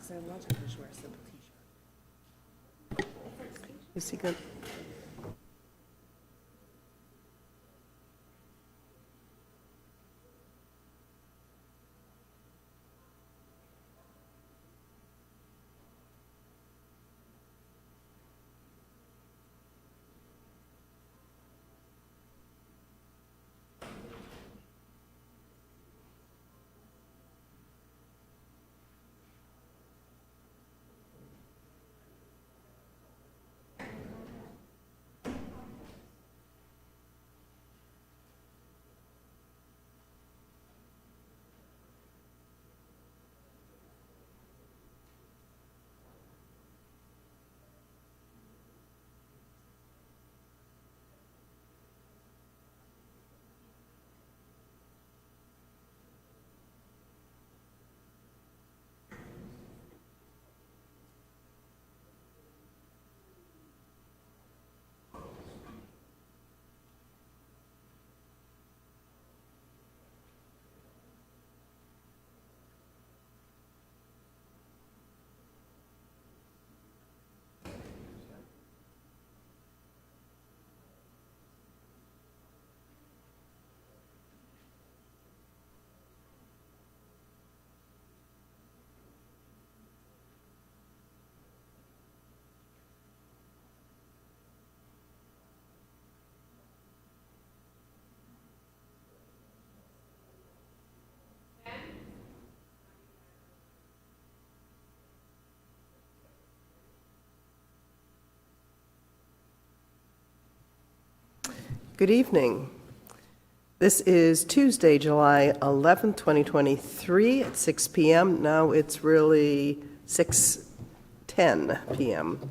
because I want to just wear a simple t-shirt. Is he good? Good evening. This is Tuesday, July 11th, 2023 at 6 p.m. Now it's really 6:10 p.m.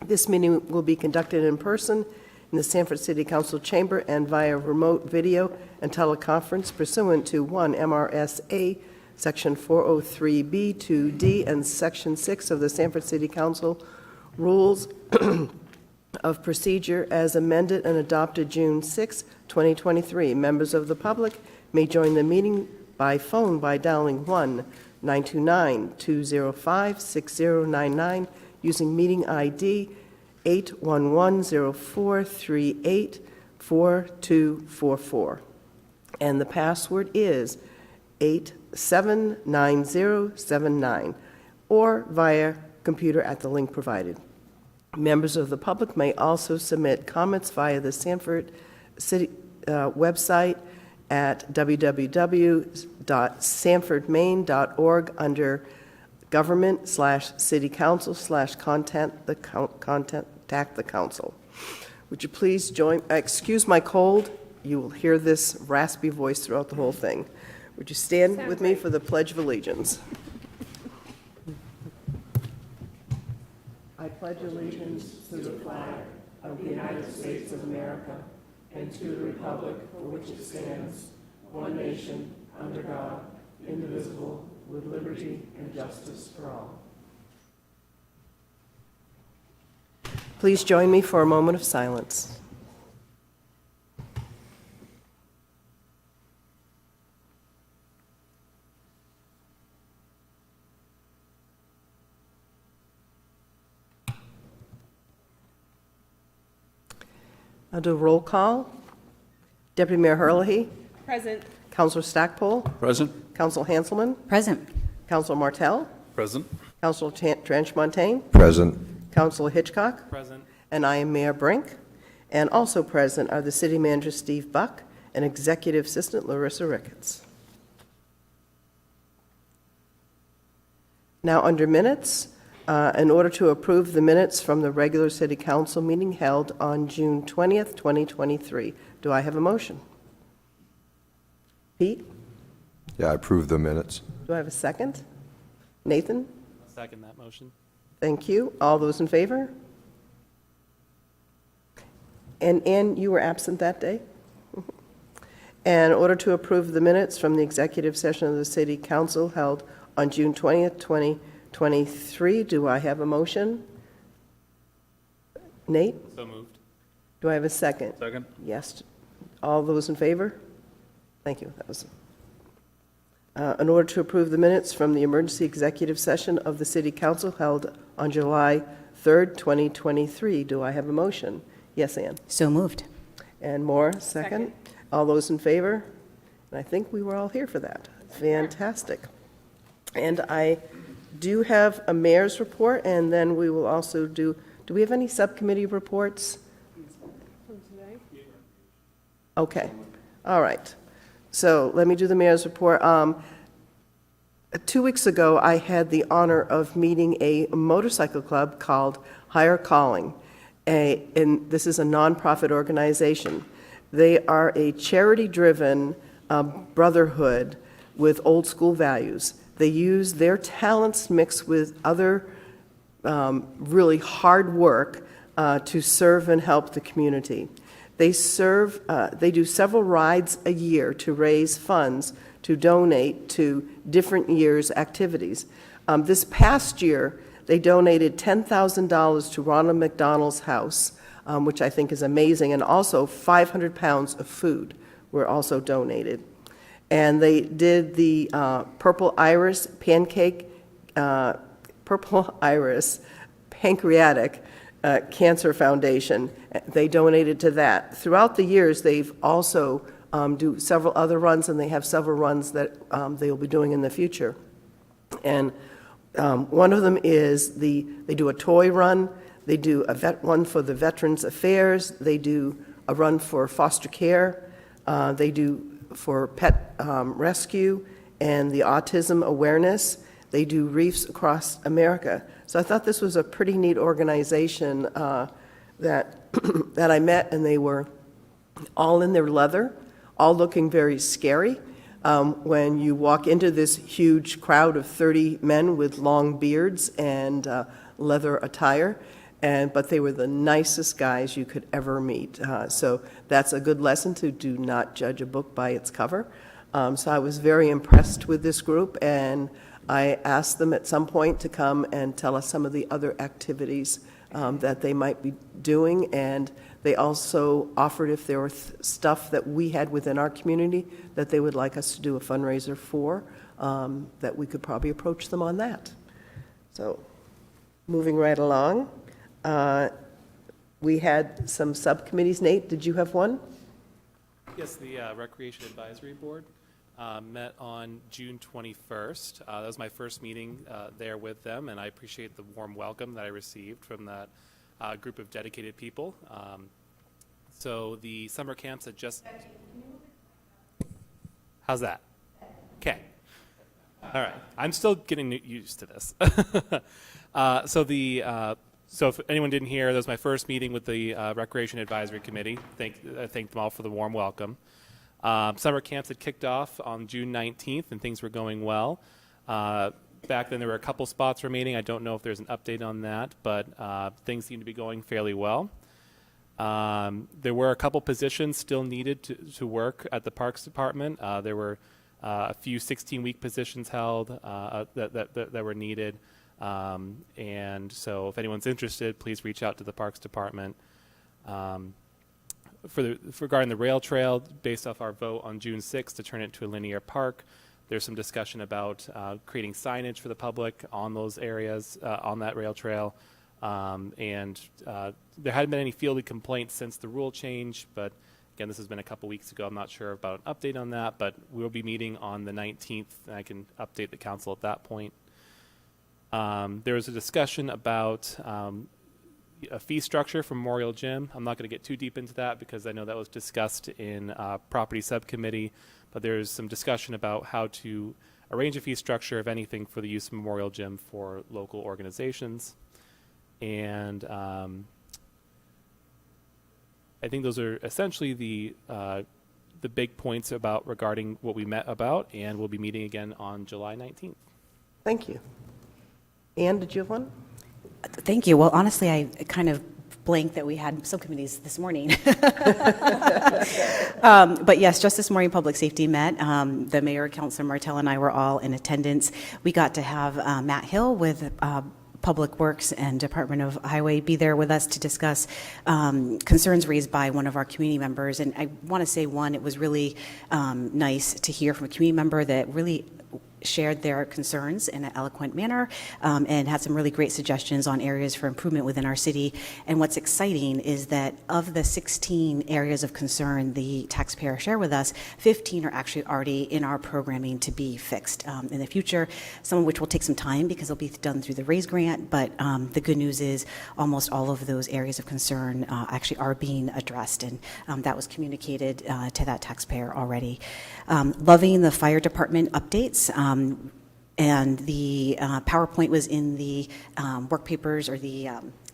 This meeting will be conducted in person in the Sanford City Council chamber and via remote video and teleconference pursuant to 1 MRSA Section 403B 2D and Section 6 of the Sanford City Council Rules of Procedure as amended and adopted June 6, 2023. Members of the public may join the meeting by phone by dialing 1-929-205-6099 using meeting ID 811-0438-4244. And the password is 879079 or via computer at the link provided. Members of the public may also submit comments via the Sanford City website at www.sanfordmaine.org under government/city council/contact the council. Would you please excuse my cold? You will hear this raspy voice throughout the whole thing. Would you stand with me for the Pledge of Allegiance? I pledge allegiance to the flag of the United States of America and to the republic for which it stands, one nation, under God, indivisible, with liberty and justice for all. Please join me for a moment of silence. I'll do a roll call. Deputy Mayor Herlihy. Present. Councilor Stackpole. Present. Councilor Hanselman. Present. Councilor Martell. Present. Councilor Tranche-Montagne. Present. Councilor Hitchcock. Present. And I am Mayor Brink. And also present are the City Manager Steve Buck and Executive Assistant Larissa Ricketts. Now under minutes, in order to approve the minutes from the regular City Council meeting held on June 20th, 2023. Do I have a motion? Pete? Yeah, I approve the minutes. Do I have a second? Nathan? I'll second that motion. Thank you. All those in favor? And Ann, you were absent that day? And in order to approve the minutes from the executive session of the City Council held on June 20th, 2023, do I have a motion? Nate? So moved. Do I have a second? Second. Yes. All those in favor? Thank you. That was In order to approve the minutes from the emergency executive session of the City Council held on July 3rd, 2023. Do I have a motion? Yes, Ann. So moved. And Maura, second. All those in favor? And I think we were all here for that. Fantastic. And I do have a mayor's report, and then we will also do we have any subcommittee reports? Okay. All right. So let me do the mayor's report. 2 weeks ago, I had the honor of meeting a motorcycle club called Higher Calling. And this is a nonprofit organization. They are a charity-driven brotherhood with old school values. They use their talents mixed with other really hard work to serve and help the community. They do several rides a year to raise funds to donate to different years' activities. This past year, they donated $10,000 to Ronald McDonald's house, which I think is amazing, and also 500 pounds of food were also donated. And they did the Purple Iris Pancreatic Cancer Foundation. They donated to that. Throughout the years, they've also do several other runs, and they have several runs that they will be doing in the future. And one of them is they do a toy run, they do a one for the Veterans Affairs, they do a run for foster care, they do for pet rescue and the autism awareness. They do reefs across America. So I thought this was a pretty neat organization that I met, and they were all in their leather, all looking very scary. When you walk into this huge crowd of 30 men with long beards and leather attire, but they were the nicest guys you could ever meet. So that's a good lesson to do not judge a book by its cover. So I was very impressed with this group, and I asked them at some point to come and tell us some of the other activities that they might be doing, and they also offered if there were stuff that we had within our community that they would like us to do a fundraiser for, that we could probably approach them on that. So moving right along, we had some subcommittees. Nate, did you have one? Yes, the Recreation Advisory Board met on June 21st. That was my first meeting there with them, and I appreciate the warm welcome that I received from that group of dedicated people. So the summer camps had just... How's that? Okay. All right. I'm still getting used to this. So if anyone didn't hear, that was my first meeting with the Recreation Advisory Committee. I thank them all for the warm welcome. Summer camps had kicked off on June 19th, and things were going well. Back then, there were a couple spots remaining. I don't know if there's an update on that, but things seem to be going fairly well. There were a couple positions still needed to work at the Parks Department. There were a few 16-week positions held that were needed. And so if anyone's interested, please reach out to the Parks Department. Regarding the rail trail, based off our vote on June 6th to turn it to a linear park, there's some discussion about creating signage for the public on those areas, on that rail trail. And there hadn't been any fielded complaints since the rule change, but again, this has been a couple weeks ago. I'm not sure about an update on that, but we'll be meeting on the 19th, and I can update the council at that point. There was a discussion about a fee structure for Memorial Gym. I'm not going to get too deep into that because I know that was discussed in property subcommittee, but there's some discussion about how to arrange a fee structure, if anything, for the use of Memorial Gym for local organizations. And I think those are essentially the big points regarding what we met about, and we'll be meeting again on July 19th. Thank you. Ann, did you have one? Thank you. Well, honestly, I kind of blanked that we had subcommittees this morning. But yes, just this morning, Public Safety met. The Mayor, Councilor Martell, and I were all in attendance. We got to have Matt Hill with Public Works and Department of Highway be there with us to discuss concerns raised by one of our community members. And I want to say, one, it was really nice to hear from a community member that really shared their concerns in an eloquent manner and had some really great suggestions on areas for improvement within our city. And what's exciting is that of the 16 areas of concern the taxpayer share with us, 15 are actually already in our programming to be fixed in the future, some of which will take some time because they'll be done through the RAISE grant. But the good news is almost all of those areas of concern actually are being addressed, and that was communicated to that taxpayer already. Loving the fire department updates. And the PowerPoint was in the work papers or the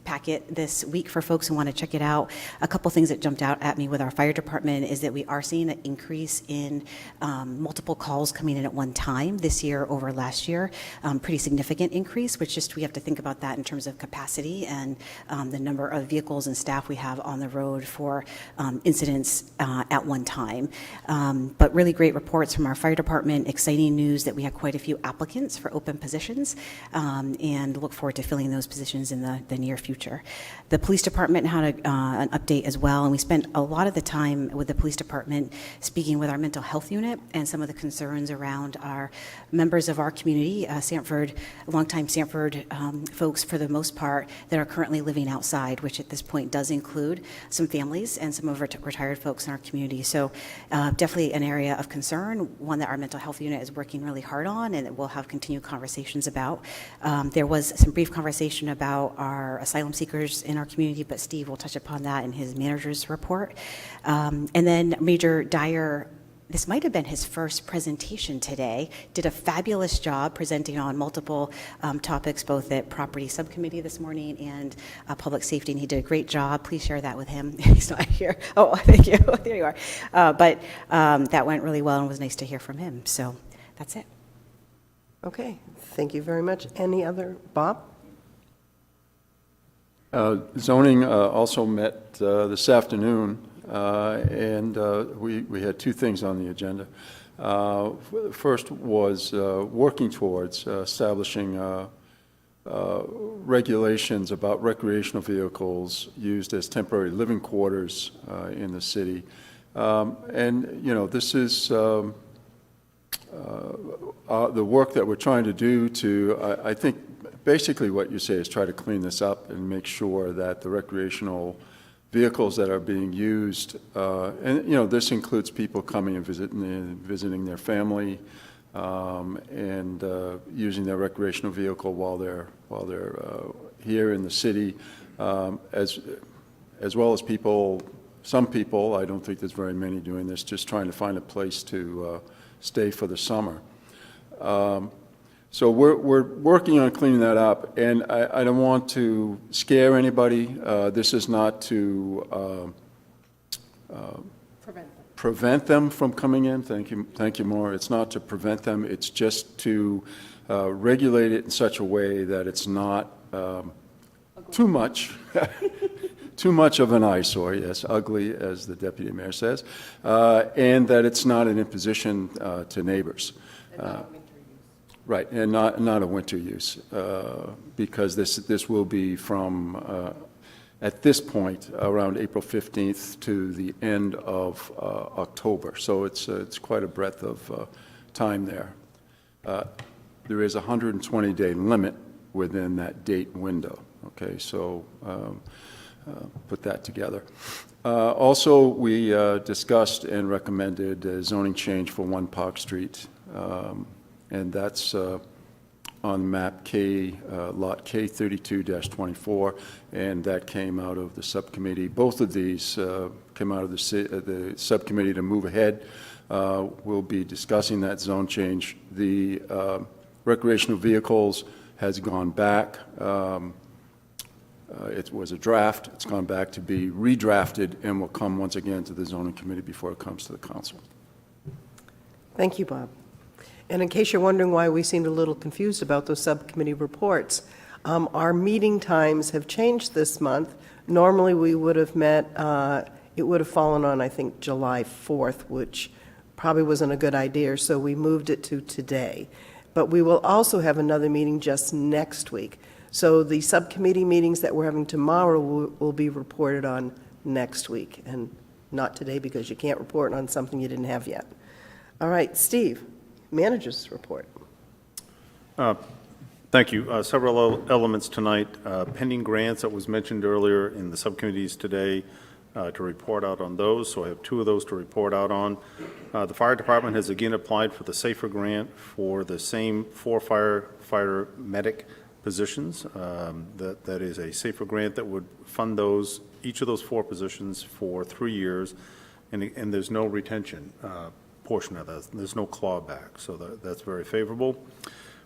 packet this week for folks who want to check it out. A couple things that jumped out at me with our fire department is that we are seeing an increase in multiple calls coming in at one time this year over last year. Pretty significant increase, which just we have to think about that in terms of capacity and the number of vehicles and staff we have on the road for incidents at one time. But really great reports from our fire department. Exciting news that we had quite a few applicants for open positions and look forward to filling those positions in the near future. The police department had an update as well, and we spent a lot of the time with the police department speaking with our mental health unit and some of the concerns around our members of our community, longtime Sanford folks for the most part, that are currently living outside, which at this point does include some families and some of our retired folks in our community. So definitely an area of concern, one that our mental health unit is working really hard on and that we'll have continued conversations about. There was some brief conversation about our asylum seekers in our community, but Steve will touch upon that in his manager's report. And then Major Dyer, this might have been his first presentation today, did a fabulous job presenting on multiple topics, both at Property Subcommittee this morning and Public Safety, and he did a great job. Please share that with him. He's not here. Oh, thank you. There you are. But that went really well and was nice to hear from him. So that's it. Okay, thank you very much. Any other, Bob? Zoning also met this afternoon, and we had two things on the agenda. First was working towards establishing regulations about recreational vehicles used as temporary living quarters in the city. And, you know, this is the work that we're trying to do to, I think, basically what you say is try to clean this up and make sure that the recreational vehicles that are being used, and you know, this includes people coming and visiting their family, and using their recreational vehicle while they're here in the city, as well as some people, I don't think there's very many doing this, just trying to find a place to stay for the summer. So we're working on cleaning that up, and I don't want to scare anybody. This is not to prevent them from coming in. Thank you, Maura. It's not to prevent them. It's just to regulate it in such a way that it's not too much, too much of an eyesore. Yes, ugly, as the deputy mayor says, and that it's not an imposition to neighbors. Right, and not a winter use, because this will be from, at this point, around April 15th to the end of October. So it's quite a breadth of time there. There is a 120-day limit within that date window. Okay, so put that together. Also, we discussed and recommended a zoning change for 1 Park Street. And that's on map K, lot K32-24, and that came out of the subcommittee. Both of these came out of the subcommittee to move ahead. We'll be discussing that zone change. The recreational vehicles has gone back. It was a draft. It's gone back to be redrafted and will come once again to the zoning committee before it comes to the council. Thank you, Bob. And in case you're wondering why we seemed a little confused about those subcommittee reports, our meeting times have changed this month. Normally, we would have met, it would have fallen on, I think, July 4th, which probably wasn't a good idea, so we moved it to today. But we will also have another meeting just next week. So the subcommittee meetings that we're having tomorrow will be reported on next week, and not today because you can't report on something you didn't have yet. All right, Steve, manager's report. Thank you. Several elements tonight. Pending grants that was mentioned earlier in the subcommittees today to report out on those. So I have 2 of those to report out on. The fire department has again applied for the SAFER grant for the same 4 firefighter medic positions. That is a SAFER grant that would fund those, each of those 4 positions for 3 years, and there's no retention portion of that. There's no clawback, so that's very favorable.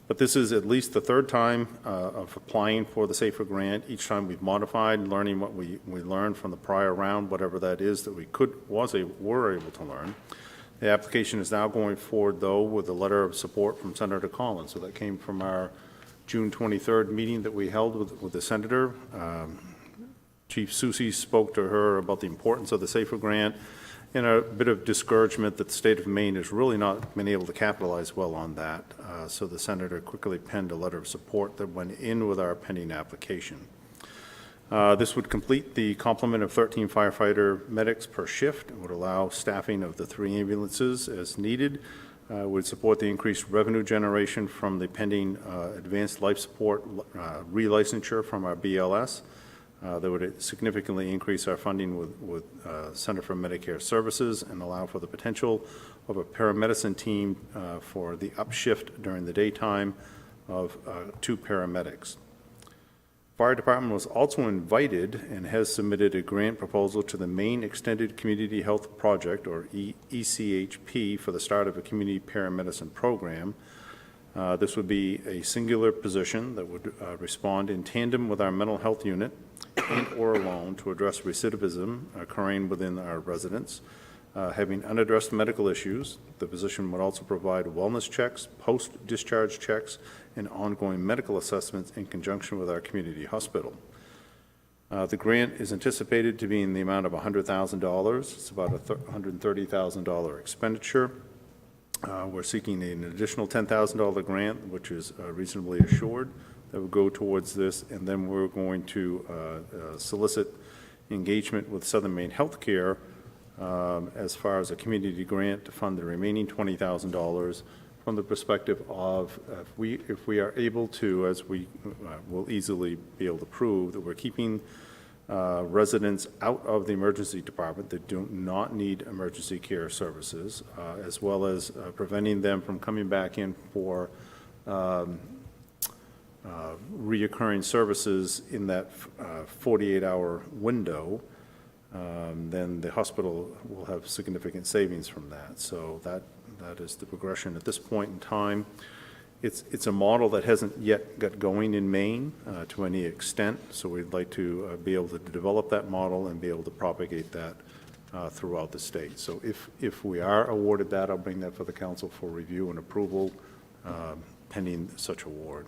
But this is at least the 3rd time of applying for the SAFER grant. Each time we've modified, learning what we learned from the prior round, whatever that is that we were able to learn. The application is now going forward, though, with a letter of support from Senator Collins. So that came from our June 23rd meeting that we held with the senator. Chief Susi spoke to her about the importance of the SAFER grant and a bit of discouragement that the state of Maine has really not been able to capitalize well on that. So the senator quickly penned a letter of support that went in with our pending application. This would complete the complement of 13 firefighter medics per shift. It would allow staffing of the 3 ambulances as needed. Would support the increased revenue generation from the pending advanced life support relicensure from our BLS. That would significantly increase our funding with Center for Medicare Services and allow for the potential of a paramedicine team for the upshift during the daytime of 2 paramedics. Fire Department was also invited and has submitted a grant proposal to the Maine Extended Community Health Project, or ECHP, for the start of a community paramedicine program. This would be a singular position that would respond in tandem with our mental health unit and or alone to address recidivism occurring within our residents. Having unaddressed medical issues, the position would also provide wellness checks, post-discharge checks, and ongoing medical assessments in conjunction with our community hospital. The grant is anticipated to be in the amount of $100,000. It's about a $130,000 expenditure. We're seeking an additional $10,000 grant, which is reasonably assured, that will go towards this, and then we're going to solicit engagement with Southern Maine Healthcare as far as a community grant to fund the remaining $20,000 from the perspective of if we are able to, as we will easily be able to prove, that we're keeping residents out of the emergency department that do not need emergency care services, as well as preventing them from coming back in for reoccurring services in that 48-hour window, then the hospital will have significant savings from that. So that is the progression at this point in time. It's a model that hasn't yet got going in Maine to any extent, so we'd like to be able to develop that model and be able to propagate that throughout the state. So if we are awarded that, I'll bring that for the council for review and approval pending such award.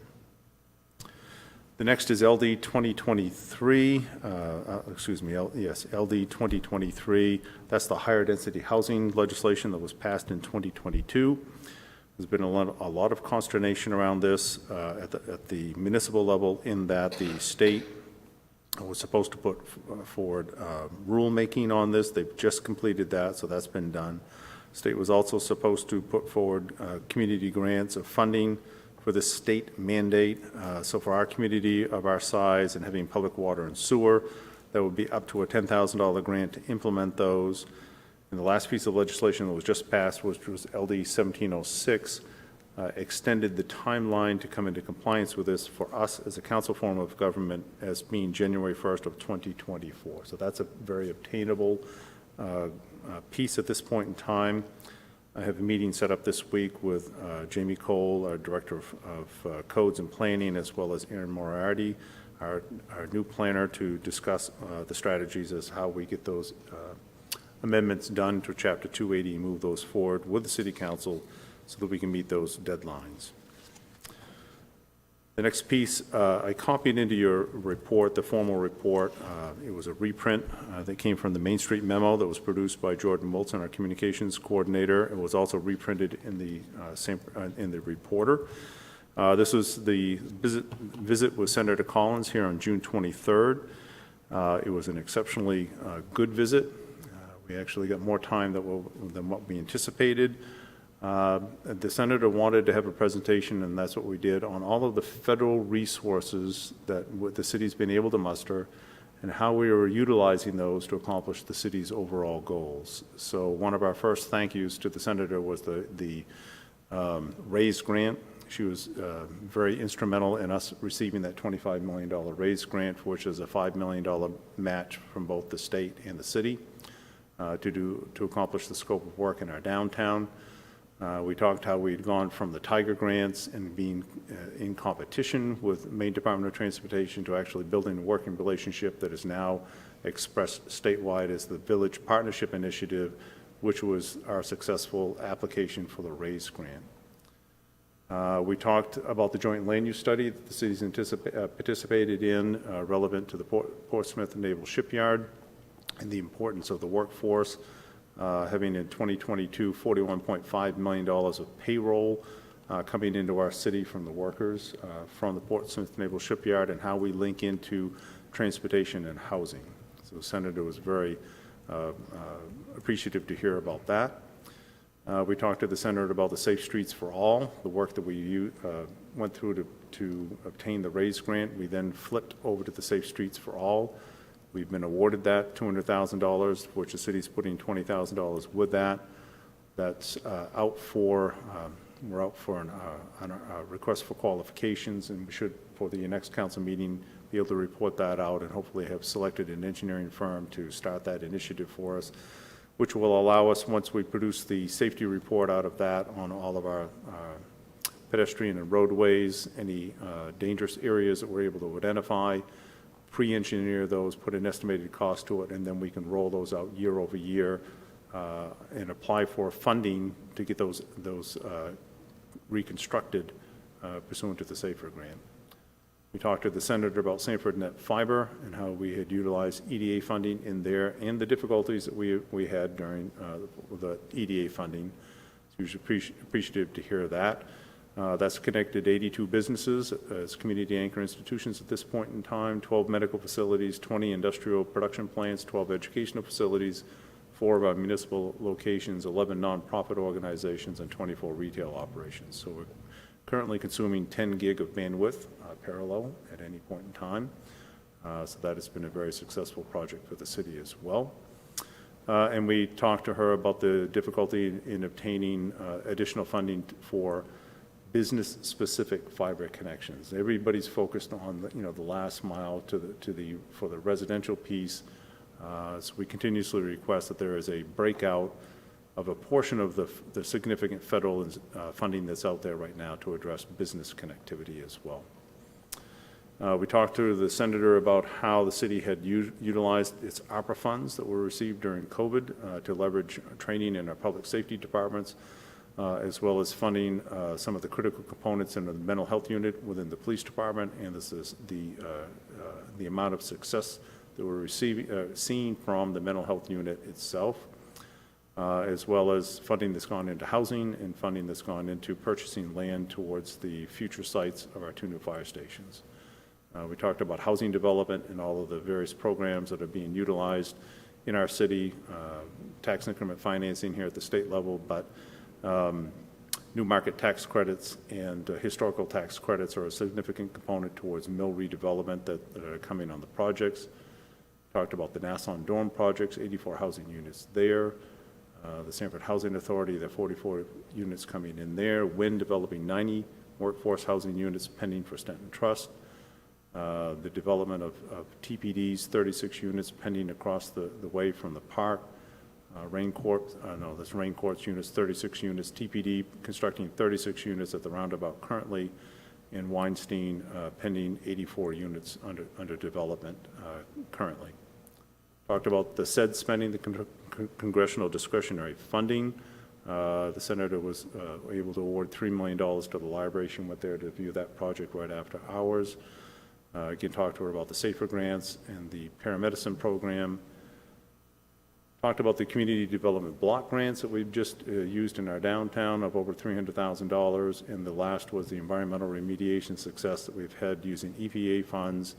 The next is LD 2023, LD 2023. That's the higher density housing legislation that was passed in 2022. There's been a lot of consternation around this at the municipal level, in that the state was supposed to put forward rulemaking on this. They've just completed that, so that's been done. The state was also supposed to put forward community grants of funding for the state mandate. So for our community of our size and having public water and sewer, that would be up to a $10,000 grant to implement those. And the last piece of legislation that was just passed, which was LD 1706, extended the timeline to come into compliance with this for us as a council form of government as being January 1st of 2024. So that's a very obtainable piece at this point in time. I have a meeting set up this week with Jamie Cole, our Director of Codes and Planning, as well as Aaron Moriarty, our new planner, to discuss the strategies as how we get those amendments done to Chapter 280 and move those forward with the City Council so that we can meet those deadlines. The next piece, I copied into your report, the formal report. It was a reprint that came from the Main Street memo that was produced by Jordan Wilson, our communications coordinator. It was also reprinted in the Reporter. This was the visit with Senator Collins here on June 23rd. It was an exceptionally good visit. We actually got more time than what we anticipated. The senator wanted to have a presentation, and that's what we did, on all of the federal resources that the city's been able to muster and how we are utilizing those to accomplish the city's overall goals. So one of our first thank yous to the senator was the RAISE grant. She was very instrumental in us receiving that $25 million RAISE grant, which is a $5 million match from both the state and the city to accomplish the scope of work in our downtown. We talked how we'd gone from the Tiger grants and being in competition with Maine Department of Transportation to actually building a working relationship that is now expressed statewide as the Village Partnership Initiative, which was our successful application for the RAISE grant. We talked about the joint land use study that the city's participated in relevant to the Portsmouth Naval Shipyard and the importance of the workforce, having in 2022 $41.5 million of payroll coming into our city from the workers from the Portsmouth Naval Shipyard, and how we link into transportation and housing. So the senator was very appreciative to hear about that. We talked to the senator about the Safe Streets for All, the work that we went through to obtain the RAISE grant. We then flipped over to the Safe Streets for All. We've been awarded that $200,000, which the city's putting $20,000 with that. That's out for, we're out for a request for qualifications, and we should, for the next council meeting, be able to report that out and hopefully have selected an engineering firm to start that initiative for us, which will allow us, once we produce the safety report out of that on all of our pedestrian and roadways, any dangerous areas that we're able to identify, pre-engineer those, put an estimated cost to it, and then we can roll those out year over year and apply for funding to get those reconstructed pursuant to the SAFER grant. We talked to the senator about Sanford Net Fiber and how we had utilized EDA funding in there and the difficulties that we had during the EDA funding. So he was appreciative to hear that. That's connected 82 businesses as community anchor institutions at this point in time, 12 medical facilities, 20 industrial production plants, 12 educational facilities, 4 of our municipal locations, 11 nonprofit organizations, and 24 retail operations. So we're currently consuming 10 gig of bandwidth parallel at any point in time. So that has been a very successful project for the city as well. And we talked to her about the difficulty in obtaining additional funding for business-specific fiber connections. Everybody's focused on the last mile for the residential piece. So we continuously request that there is a breakout of a portion of the significant federal funding that's out there right now to address business connectivity as well. We talked to the senator about how the city had utilized its ARPA funds that were received during COVID to leverage training in our public safety departments, as well as funding some of the critical components in the mental health unit within the police department, and this is the amount of success that we're seeing from the mental health unit itself, as well as funding that's gone into housing and funding that's gone into purchasing land towards the future sites of our 2 new fire stations. We talked about housing development and all of the various programs that are being utilized in our city, tax increment financing here at the state level, but new market tax credits and historical tax credits are a significant component towards mill redevelopment that are coming on the projects. Talked about the Nassau Dorm projects, 84 housing units there. The Sanford Housing Authority, there are 44 units coming in there. Wynn developing 90 workforce housing units pending for Stenton Trust. The development of TPD's 36 units pending across the way from the park. That's Rain Court's units, 36 units. TPD constructing 36 units at the roundabout currently. And Weinstein pending 84 units under development currently. Talked about the said spending, the congressional discretionary funding. The senator was able to award $3 million to the library. She went there to view that project right after hours. Again, talked to her about the SAFER grants and the paramedicine program. Talked about the community development block grants that we've just used in our downtown of over $300,000, and the last was the environmental remediation success that we've had using EPA funds.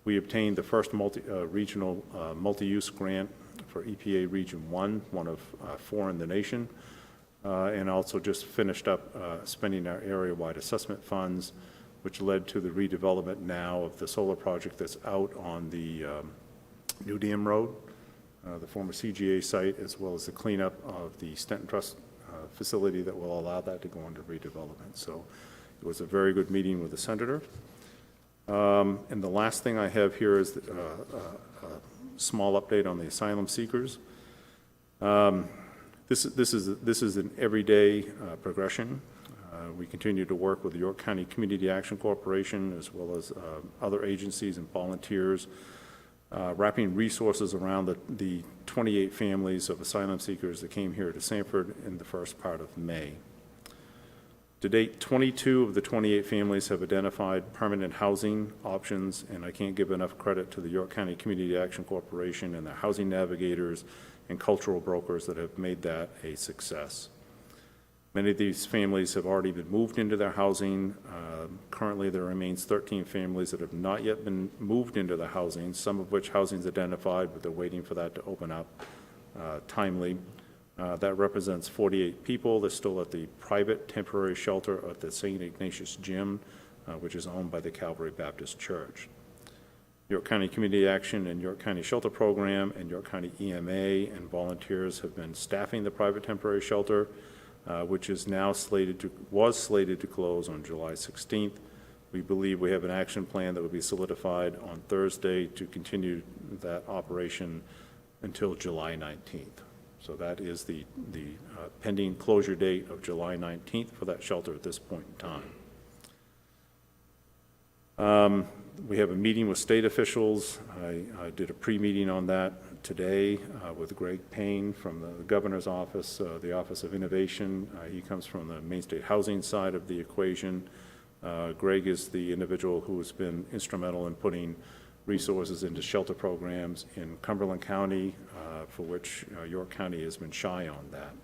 We obtained the first regional multi-use grant for EPA Region 1, one of 4 in the nation, and also just finished up spending our area-wide assessment funds, which led to the redevelopment now of the solar project that's out on the New Dam Road, the former CGA site, as well as the cleanup of the Stenton Trust facility that will allow that to go into redevelopment. So it was a very good meeting with the senator. And the last thing I have here is a small update on the asylum seekers. This is an everyday progression. We continue to work with the York County Community Action Corporation, as well as other agencies and volunteers, wrapping resources around the 28 families of asylum seekers that came here to Sanford in the first part of May. To date, 22 of the 28 families have identified permanent housing options, and I can't give enough credit to the York County Community Action Corporation and their housing navigators and cultural brokers that have made that a success. Many of these families have already been moved into their housing. Currently, there remains 13 families that have not yet been moved into the housing, some of which housing is identified, but they're waiting for that to open up timely. That represents 48 people. They're still at the private temporary shelter at the St. Ignatius Gym, which is owned by the Calvary Baptist Church. York County Community Action and York County Shelter Program and York County EMA and volunteers have been staffing the private temporary shelter, which is now was slated to close on July 16th. We believe we have an action plan that will be solidified on Thursday to continue that operation until July 19th. So that is the pending closure date of July 19th for that shelter at this point in time. We have a meeting with state officials. I did a pre-meeting on that today with Greg Payne from the governor's office, the Office of Innovation. He comes from the Main State Housing side of the equation. Greg is the individual who has been instrumental in putting resources into shelter programs in Cumberland County, for which York County has been shy on that.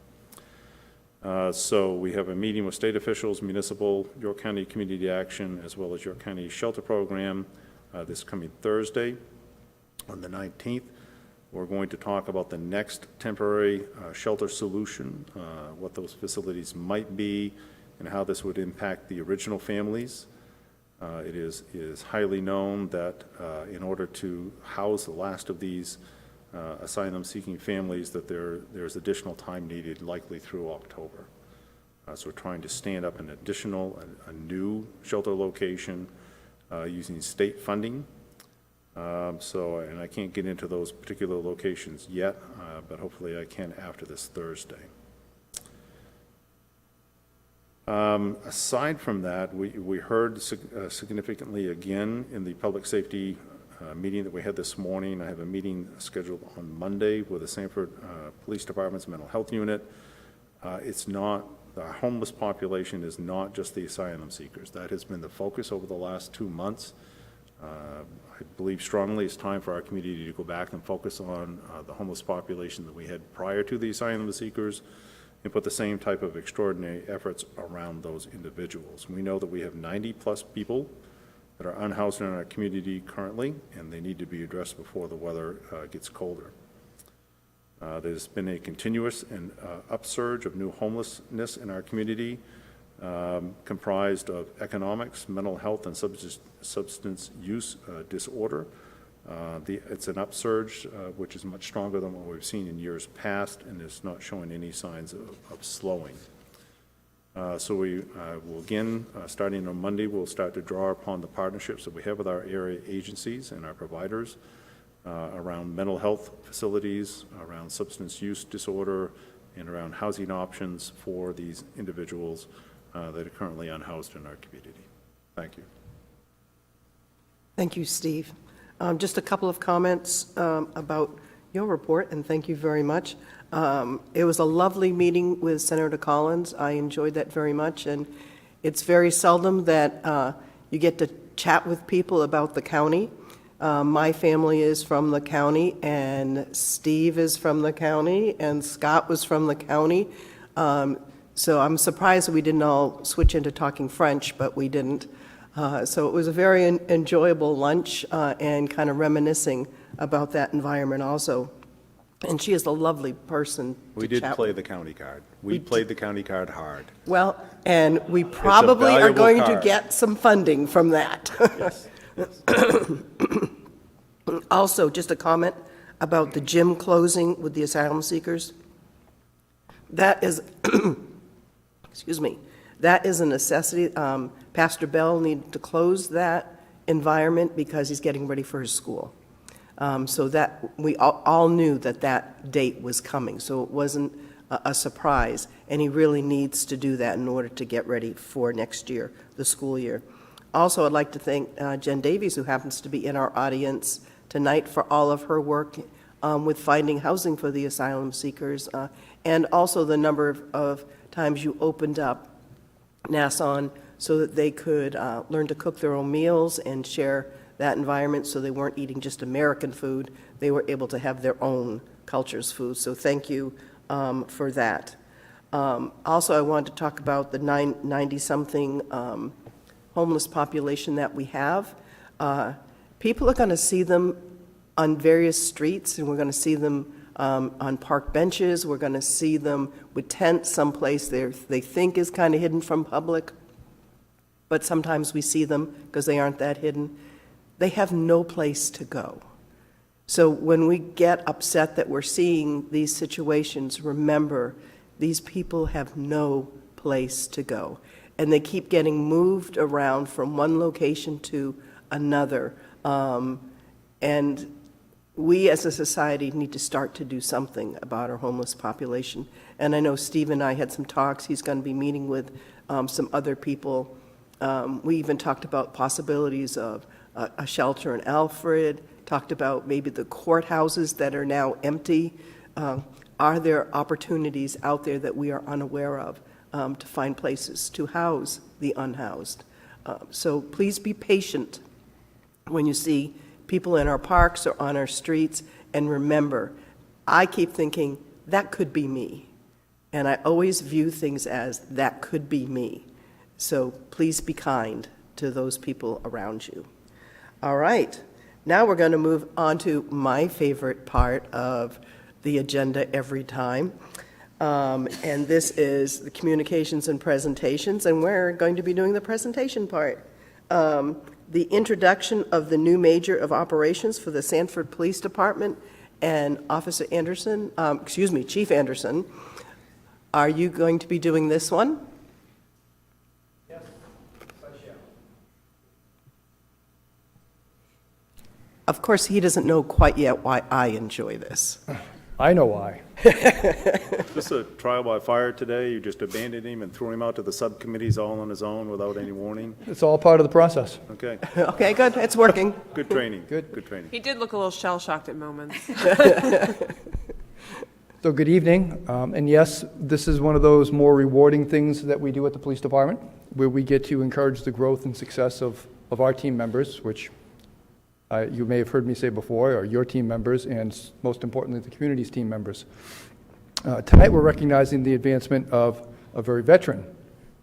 So we have a meeting with state officials, municipal, York County Community Action, as well as York County Shelter Program this coming Thursday on the 19th. We're going to talk about the next temporary shelter solution, what those facilities might be, and how this would impact the original families. It is highly known that in order to house the last of these asylum-seeking families, that there's additional time needed, likely through October. So we're trying to stand up a new shelter location using state funding. And I can't get into those particular locations yet, but hopefully I can after this Thursday. Aside from that, we heard significantly again in the public safety meeting that we had this morning. I have a meeting scheduled on Monday with the Sanford Police Department's mental health unit. The homeless population is not just the asylum seekers. That has been the focus over the last 2 months. I believe strongly it's time for our community to go back and focus on the homeless population that we had prior to the asylum seekers and put the same type of extraordinary efforts around those individuals. We know that we have 90+ people that are unhoused in our community currently, and they need to be addressed before the weather gets colder. There's been a continuous and upsurge of new homelessness in our community, comprised of economics, mental health, and substance use disorder. It's an upsurge which is much stronger than what we've seen in years past, and is not showing any signs of slowing. So we will again, starting on Monday, we'll start to draw upon the partnerships that we have with our area agencies and our providers around mental health facilities, around substance use disorder, and around housing options for these individuals that are currently unhoused in our community. Thank you. Thank you, Steve. Just a couple of comments about your report, and thank you very much. It was a lovely meeting with Senator Collins. I enjoyed that very much, and it's very seldom that you get to chat with people about the county. My family is from the county, and Steve is from the county, and Scott was from the county. So I'm surprised we didn't all switch into talking French, but we didn't. So it was a very enjoyable lunch and kind of reminiscing about that environment also. And she is a lovely person We to did chat play with. the county card. We played the county card hard. Well, and we probably are valuable going to card. get some funding from that. Yes. Also, just a comment about the gym closing with the asylum seekers. That is, excuse me, that is a necessity. Pastor Bell needed to close that environment because he's getting ready for his school. So that, we all knew that that date was coming, so it wasn't a surprise. And he really needs to do that in order to get ready for next year, the school year. Also, I'd like to thank Jen Davies, who happens to be in our audience tonight, for all of her work with finding housing for the asylum seekers, and also the number of times you opened up Nassau so that they could learn to cook their own meals and share that environment, so they weren't eating just American food. They were able to have their own culture's food. So thank you for that. Also, I wanted to talk about the 90-something homeless population that we have. People are going to see them on various streets, and we're going to see them on park benches. We're going to see them with tents someplace they think is kind of hidden from public, but sometimes we see them because they aren't that hidden. They have no place to go. So when we get upset that we're seeing these situations, remember, these people have no place to go. And they keep getting moved around from one location to another. And we as a society need to start to do something about our homeless population. And I know Steve and I had some talks. He's going to be meeting with some other people. We even talked about possibilities of a shelter in Alfred, talked about maybe the courthouses that are now empty. Are there opportunities out there that we are unaware of to find places to house the unhoused? So please be patient when you see people in our parks or on our streets, and remember, I keep thinking, that could be me. And I always view things as, that could be me. So please be kind to those people around you. All right, now we're going to move on to my favorite part of the agenda every time. And this is the communications and presentations, and we're going to be doing the presentation part. The introduction of the new major of operations for the Sanford Police Department, and Officer Anderson, Chief Anderson, are you going to be doing this one? Of course, he doesn't know quite yet why I enjoy this. I know why. Just a trial by fire today? You just abandoned him and threw him out to the subcommittees all on his own without any warning? It's all part of the process. Okay, Okay, good, it's working. good training. Good. training. He did look a little shell-shocked at moments. So good evening. And yes, this is one of those more rewarding things that we do at the police department, where we get to encourage the growth and success of our team members, which you may have heard me say before, are your team members, and most importantly, the community's team members. Tonight, we're recognizing the advancement of a very veteran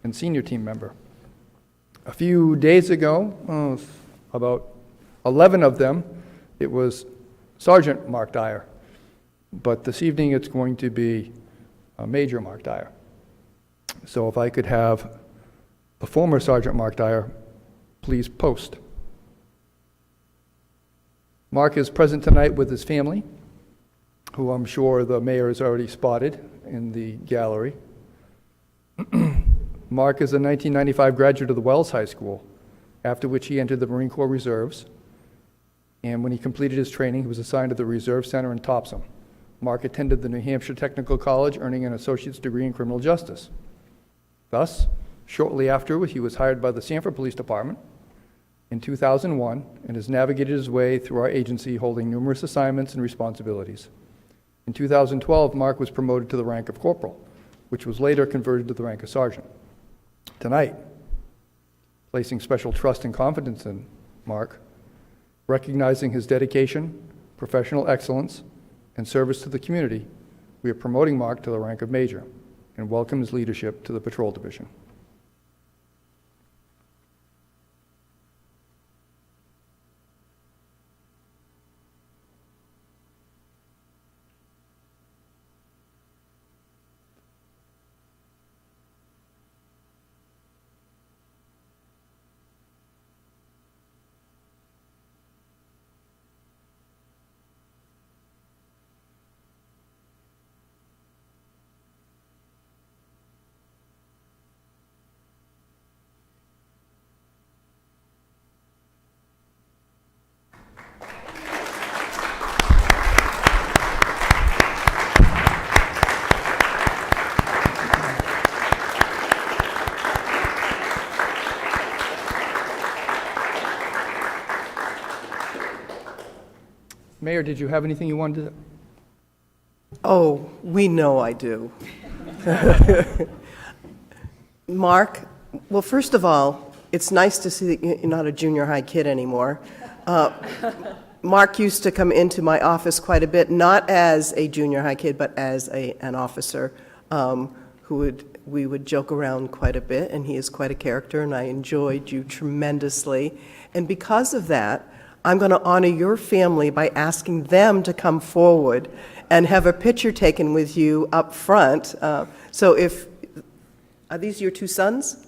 and senior team member. A few days ago, about 11 of them, it was Sergeant Mark Dyer. But this evening, it's going to be Major Mark Dyer. So if I could have the former Sergeant Mark Dyer please post. Mark is present tonight with his family, who I'm sure the mayor has already spotted in the gallery. Mark is a 1995 graduate of the Wells High School, after which he entered the Marine Corps Reserves. And when he completed his training, he was assigned to the Reserve Center in Topsom. Mark attended the New Hampshire Technical College, earning an associate's degree in criminal justice. Thus, shortly after, he was hired by the Sanford Police Department in 2001 and has navigated his way through our agency, holding numerous assignments and responsibilities. In 2012, Mark was promoted to the rank of corporal, which was later converted to the rank of sergeant. Tonight, placing special trust and confidence in Mark, Recognizing his dedication, professional excellence, and service to the community, we are promoting Mark to the rank of Major and welcome his leadership to the Patrol Division. Mayor, did you have anything you wanted to? Oh, we know I do. Mark, well, first of all, it's nice to see that you're not a junior high kid anymore. Mark used to come into my office quite a bit, not as a junior high kid, but as an officer we would joke around quite a bit, and he is quite a character, and I enjoyed you tremendously. And because of that, I'm going to honor your family by asking them to come forward and have a picture taken with you up front. So are these your two sons?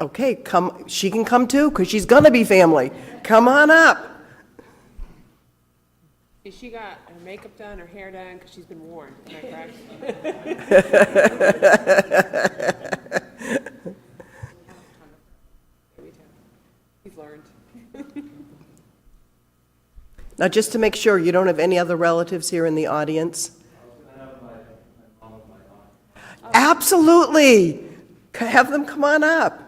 Okay, come. She can come too, because she's going to be family. Come on up. She got her makeup done, her hair done, because she's been warned. Am I correct? He's learned. Now, just to make sure, you don't have any other relatives here in the audience? Absolutely. Have them come on up.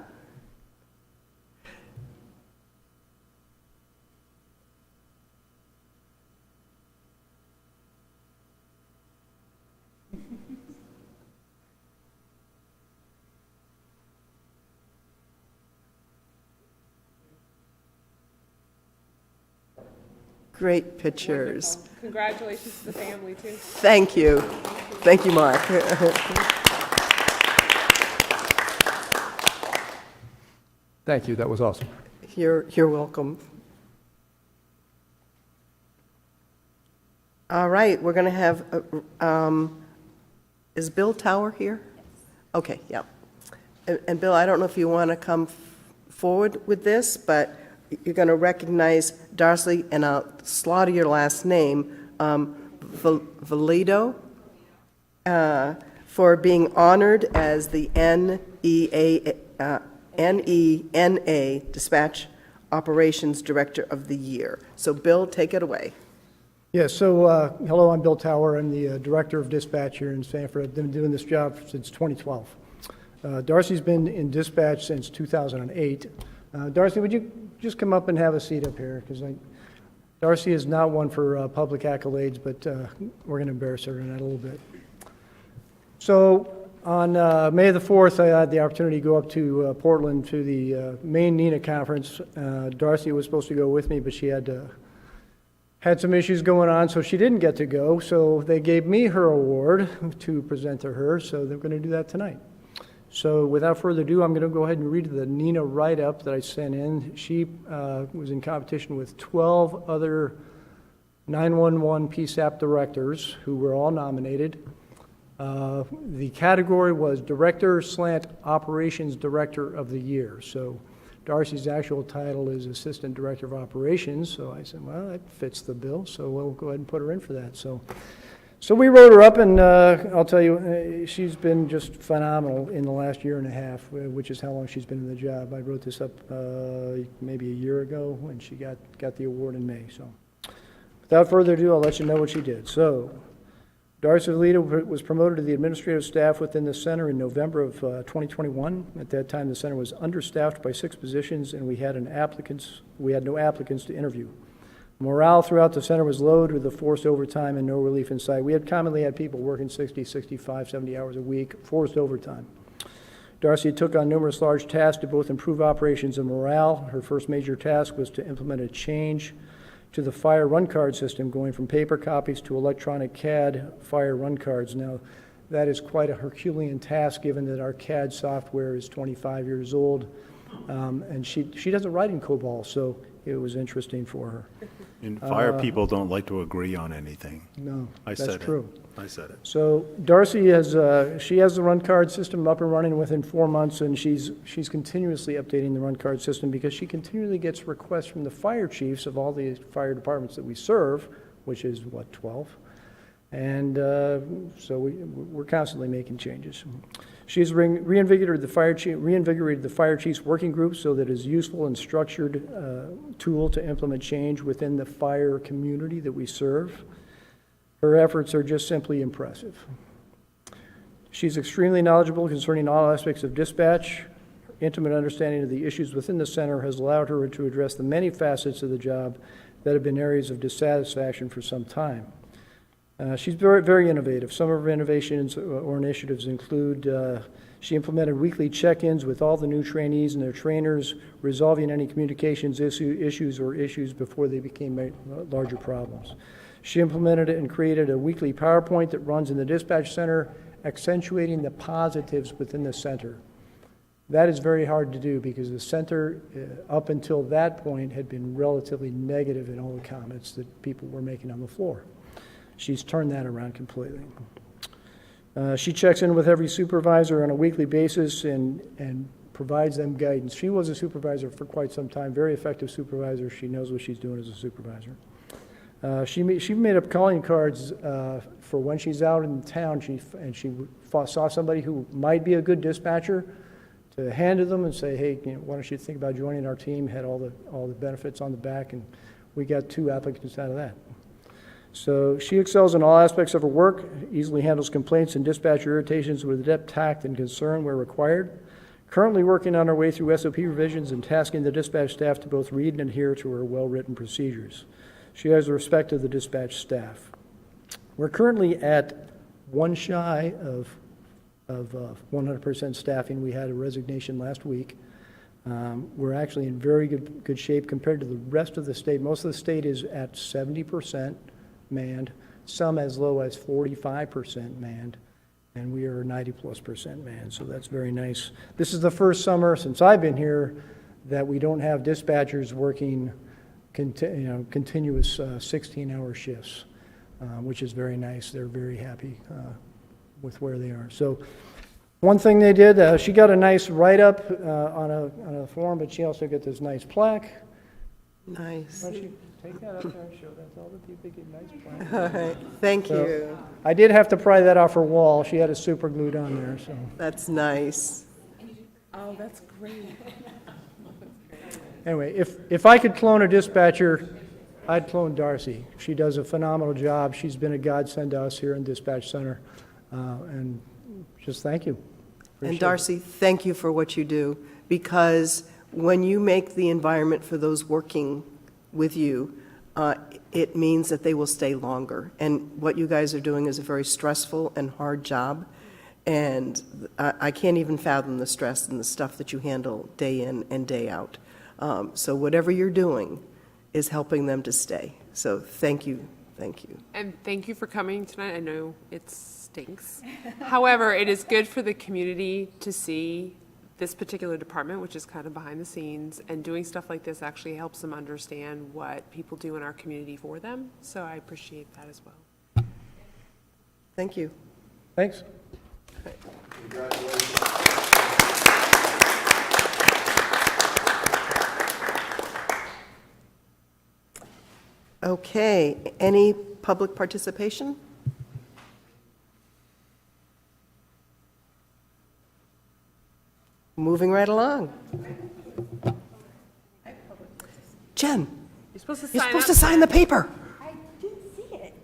Great pictures. Wonderful. Congratulations to the family, too. Thank you. Thank you, Mark. Thank you, that was awesome. You're welcome. All right, we're going to have, is Bill Tower here? Yes. Okay, yeah. And Bill, I don't know if you want to come forward with this, but you're going to recognize Darcy, and I'll slaughter your last name, Valido, for being honored as the NENA Dispatch Operations Director of the Year. So Bill, take it away. Yeah, so hello, I'm Bill Tower. I'm the Director of Dispatch here in Sanford. I've been doing this job since 2012. Darcy's been in dispatch since 2008. Darcy, would you just come up and have a seat up here? Because Darcy is not one for public accolades, but we're going to embarrass her in that a little bit. So on May the 4th, I had the opportunity to go up to Portland to the Maine NENA conference. Darcy was supposed to go with me, but she had some issues going on, so she didn't get to go. So they gave me her award to present to her, so they're going to do that tonight. So without further ado, I'm going to go ahead and read the NENA write-up that I sent in. She was in competition with 12 other 911 PSAP directors who were all nominated. The category was Director/Operations Director of the Year. So Darcy's actual title is Assistant Director of Operations. So I said, well, that fits the bill, so we'll go ahead and put her in for that. So we wrote her up, and I'll tell you, she's been just phenomenal in the last year and a half, which is how long she's been in the job. I wrote this up maybe a year ago, and she got the award in May. So without further ado, I'll let you know what she did. So Darcy Valido was promoted to the administrative staff within the center in November of 2021. At that time, the center was understaffed by 6 positions, and we had no applicants to interview. Morale throughout the center was low with the forced overtime and no relief in sight. We had commonly had people working 60, 65, 70 hours a week, forced overtime. Darcy took on numerous large tasks to both improve operations and morale. Her first major task was to implement a change to the fire run card system, going from paper copies to electronic CAD fire run cards. Now, that is quite a Herculean task, given that our CAD software is 25 years old, and she doesn't write in COBOL, so it was interesting for her. And fire people don't like to agree on anything. No, I that's said true. I said it. So Darcy has, she has the run card system up and running within 4 months, and she's continuously updating the run card system because she continually gets requests from the fire chiefs of all the fire departments that we serve, which is, 12? And so we're constantly making changes. She's reinvigorated the fire chiefs working group so that it's a useful and structured tool to implement change within the fire community that we serve. Her efforts are just simply impressive. She's extremely knowledgeable concerning all aspects of dispatch. Her intimate understanding of the issues within the center has allowed her to address the many facets of the job that have been areas of dissatisfaction for some time. She's very, very innovative. Some of her innovations or initiatives include she implemented weekly check-ins with all the new trainees and their trainers, resolving any communications issues before they became larger problems. She implemented and created a weekly PowerPoint that runs in the dispatch center, accentuating the positives within the center. That is very hard to do because the center, up until that point, had been relatively negative in all the comments that people were making on the floor. She's turned that around completely. She checks in with every supervisor on a weekly basis and provides them guidance. She was a supervisor for quite some time, very effective supervisor. She knows what she's doing as a supervisor. She made up calling cards for when she's out in town. She saw somebody who might be a good dispatcher to hand to them and say, hey, why don't you think about joining our team? Had all the benefits on the back, and we got 2 applicants out of that. So she excels in all aspects of her work, easily handles complaints and dispatcher irritations with adept tact and concern where required. Currently working on her way through SOP revisions and tasking the dispatch staff to both read and adhere to her well-written procedures. She has the respect of the dispatch staff. We're currently at 1 shy of 100% staffing. We had a resignation last week. We're actually in very good shape compared to the rest of the state. Most of the state is at 70% manned, some as low as 45% manned, and we are 90+% manned, so that's very nice. This is the first summer since I've been here that we don't have dispatchers working continuous 16-hour shifts, which is very nice. They're very happy with where they are. So one thing they did, she got a nice write-up on a form, but she also got this nice plaque. Nice. Why don't you take that up there and show that to all the people, get a nice plaque. All right, thank So, you. I did have to pry that off her wall. She had it super glued on there, so. That's nice. Oh, that's great. Anyway, if I could clone a dispatcher, I'd clone Darcy. She does a phenomenal job. She's been a godsend to us here in Dispatch Center, and just thank you. Appreciate And it. Darcy, thank you for what you do, because when you make the environment for those working with you, it means that they will stay longer. And what you guys are doing is a very stressful and hard job, and I can't even fathom the stress and the stuff that you handle day in and day out. So whatever you're doing is helping them to stay. So thank you, thank you. And thank you for coming tonight. I know it stinks. However, it is good for the community to see this particular department, which is kind of behind the scenes, and doing stuff like this actually helps them understand what people do in our community for them. So I appreciate that as well. Thank you. Thanks. Okay, any public participation? Moving right along. Jen, You're supposed to you're sign supposed up. to sign the paper. I didn't see it.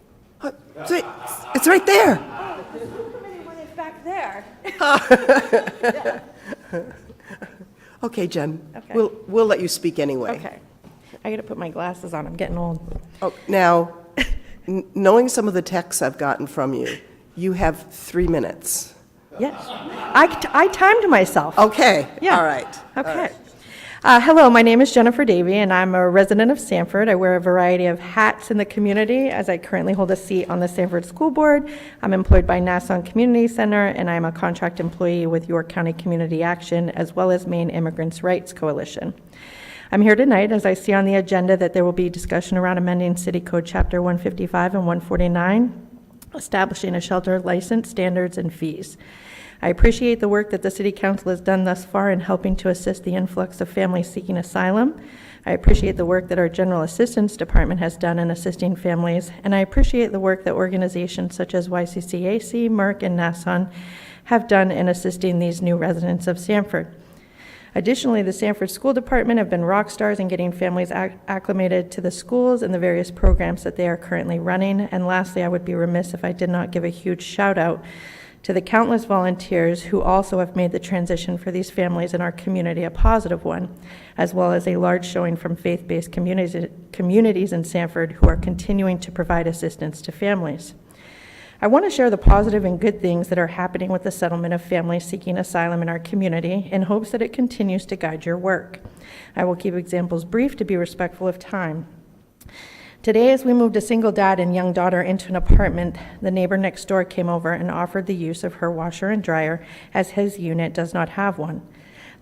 It's right there. Oh, the school committee one is back there. Okay, Jen, Okay. we'll let you speak anyway. Okay. I gotta put my glasses on. I'm getting old. Oh, now, knowing some of the texts I've gotten from you, you have 3 minutes. Yes. I timed myself. Okay, Yeah. all right. Okay. Hello, my name is Jennifer Davey, and I'm a resident of Sanford. I wear a variety of hats in the community, as I currently hold a seat on the Sanford School Board. I'm employed by Nassau Community Center, and I'm a contract employee with York County Community Action, as well as Maine Immigrants' Rights Coalition. I'm here tonight as I see on the agenda that there will be discussion around amending City Code Chapter 155 and 149, establishing a shelter license, standards, and fees. I appreciate the work that the City Council has done thus far in helping to assist the influx of families seeking asylum. I appreciate the work that our General Assistance Department has done in assisting families, and I appreciate the work that organizations such as YCCAC, Merck, and Nassau have done in assisting these new residents of Sanford. Additionally, the Sanford School Department have been rock stars in getting families acclimated to the schools and the various programs that they are currently running. And lastly, I would be remiss if I did not give a huge shout out to the countless volunteers who also have made the transition for these families in our community a positive one, as well as a large showing from faith-based communities in Sanford who are continuing to provide assistance to families. I want to share the positive and good things that are happening with the settlement of families seeking asylum in our community in hopes that it continues to guide your work. I will keep examples brief to be respectful of time. Today, as we moved a single dad and young daughter into an apartment, the neighbor next door came over and offered the use of her washer and dryer, as his unit does not have one.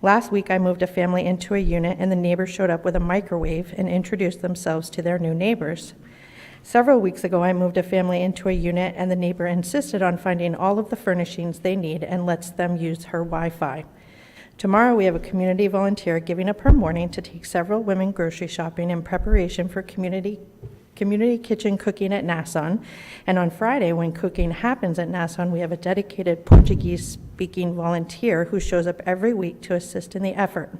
Last week, I moved a family into a unit, and the neighbor showed up with a microwave and introduced themselves to their new neighbors. Several weeks ago, I moved a family into a unit, and the neighbor insisted on finding all of the furnishings they need and lets them use her Wi-Fi. Tomorrow, we have a community volunteer giving up her morning to take several women grocery shopping in preparation for community kitchen cooking at Nassau. And on Friday, when cooking happens at Nassau, we have a dedicated Portuguese-speaking volunteer who shows up every week to assist in the effort.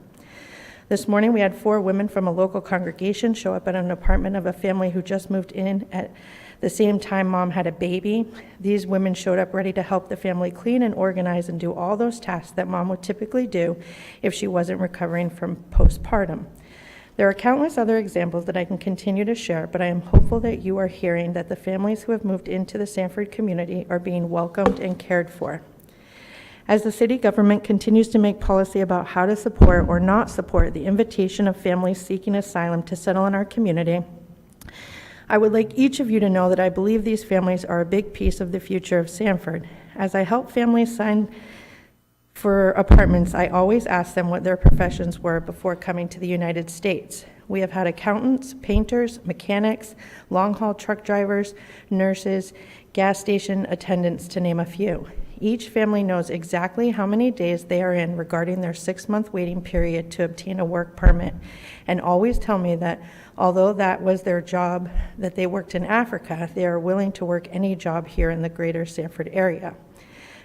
This morning, we had 4 women from a local congregation show up at an apartment of a family who just moved in at the same time Mom had a baby. These women showed up ready to help the family clean and organize and do all those tasks that Mom would typically do if she wasn't recovering from postpartum. There are countless other examples that I can continue to share, but I am hopeful that you are hearing that the families who have moved into the Sanford community are being welcomed and cared for. As the city government continues to make policy about how to support or not support the invitation of families seeking asylum to settle in our community, I would like each of you to know that I believe these families are a big piece of the future of Sanford. As I help families sign for apartments, I always ask them what their professions were before coming to the United States. We have had accountants, painters, mechanics, long-haul truck drivers, nurses, gas station attendants, to name a few. Each family knows exactly how many days they are in regarding their 6-month waiting period to obtain a work permit, and always tell me that although that was their job that they worked in Africa, they are willing to work any job here in the greater Sanford area.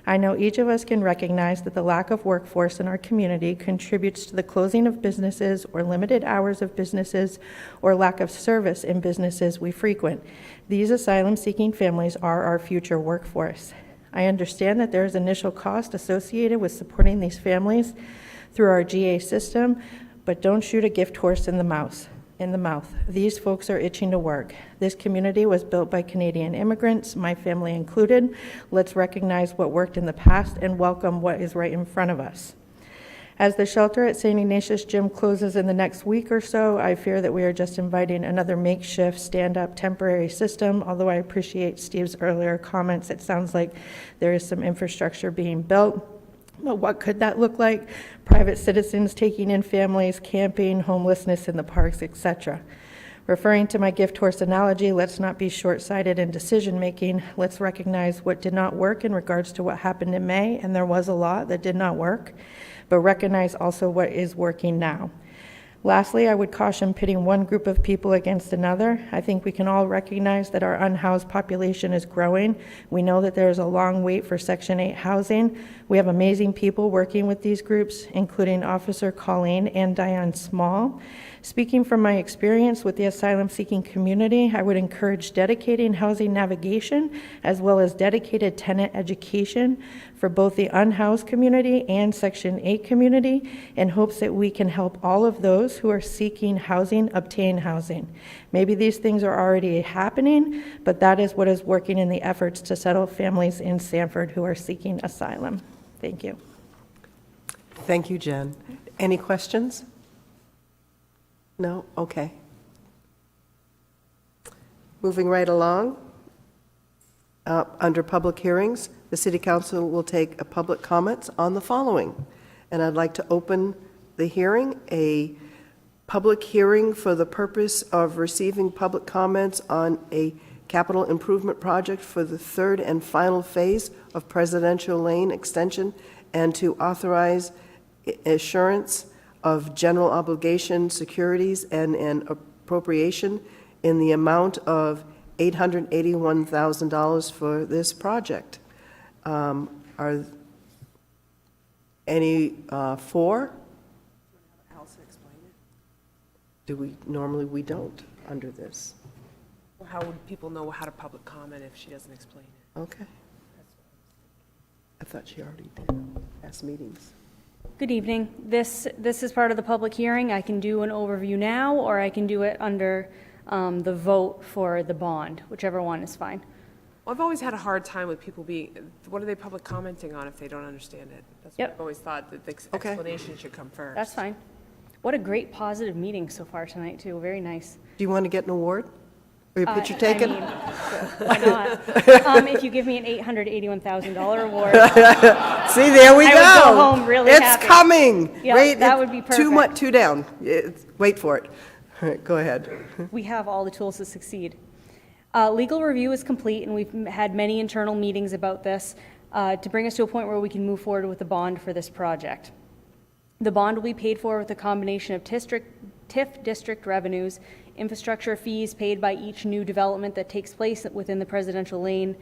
I know each of us can recognize that the lack of workforce in our community contributes to the closing of businesses or limited hours of businesses or lack of service in businesses we frequent. These asylum-seeking families are our future workforce. I understand that there is initial cost associated with supporting these families through our GA system, but don't shoot a gift horse in the mouth. These folks are itching to work. This community was built by Canadian immigrants, my family included. Let's recognize what worked in the past and welcome what is right in front of us. As the shelter at St. Ignatius Gym closes in the next week or so, I fear that we are just inviting another makeshift, stand-up, temporary system. Although I appreciate Steve's earlier comments, it sounds like there is some infrastructure being built. But what could that look like? Private citizens taking in families, camping, homelessness in the parks, etc. Referring to my gift horse analogy, let's not be short-sighted in decision-making. Let's recognize what did not work in regards to what happened in May, and there was a lot that did not work, but recognize also what is working now. Lastly, I would caution pitting one group of people against another. I think we can all recognize that our unhoused population is growing. We know that there is a long wait for Section 8 housing. We have amazing people working with these groups, including Officer Colleen and Diane Small. Speaking from my experience with the asylum-seeking community, I would encourage dedicating housing navigation as well as dedicated tenant education for both the unhoused community and Section 8 community in hopes that we can help all of those who are seeking housing obtain housing. Maybe these things are already happening, but that is what is working in the efforts to settle families in Sanford who are seeking asylum. Thank you. Thank you, Jen. Any questions? No? Okay. Moving right along. Under public hearings, the City Council will take a public comments on the following. And I'd like to open the hearing, a public hearing for the purpose of receiving public comments on a capital improvement project for the third and final phase of Presidential Lane Extension, and to authorize assurance of general obligation securities and an appropriation in the amount of $881,000 for this project. Are any for? Allison explain it? Do we, normally we don't under this. Or how would people know how to public comment if she doesn't explain it? Okay. I thought she already did, past meetings. Good evening. This is part of the public hearing. I can do an overview now, or I can do it under the vote for the bond, whichever one is fine. Well, I've always had a hard time with people being, what are they public commenting on if they don't understand it? That's what Yep. I've always thought, that the Okay. explanation should come first. That's fine. What a great positive meeting so far tonight, too. Very nice. Do you want to get an award? Or your picture I taken? mean, why not? If you give me an $881,000 award, See, there we I go. would go home really It's happy. coming. Yeah, Wait, that it's would be Two perfect. two down. Wait for it. All right, go ahead. we have all the tools to succeed. Legal review is complete, and we've had many internal meetings about this to bring us to a point where we can move forward with the bond for this project. The bond will be paid for with a combination of TIF district revenues, infrastructure fees paid by each new development that takes place within the Presidential Lane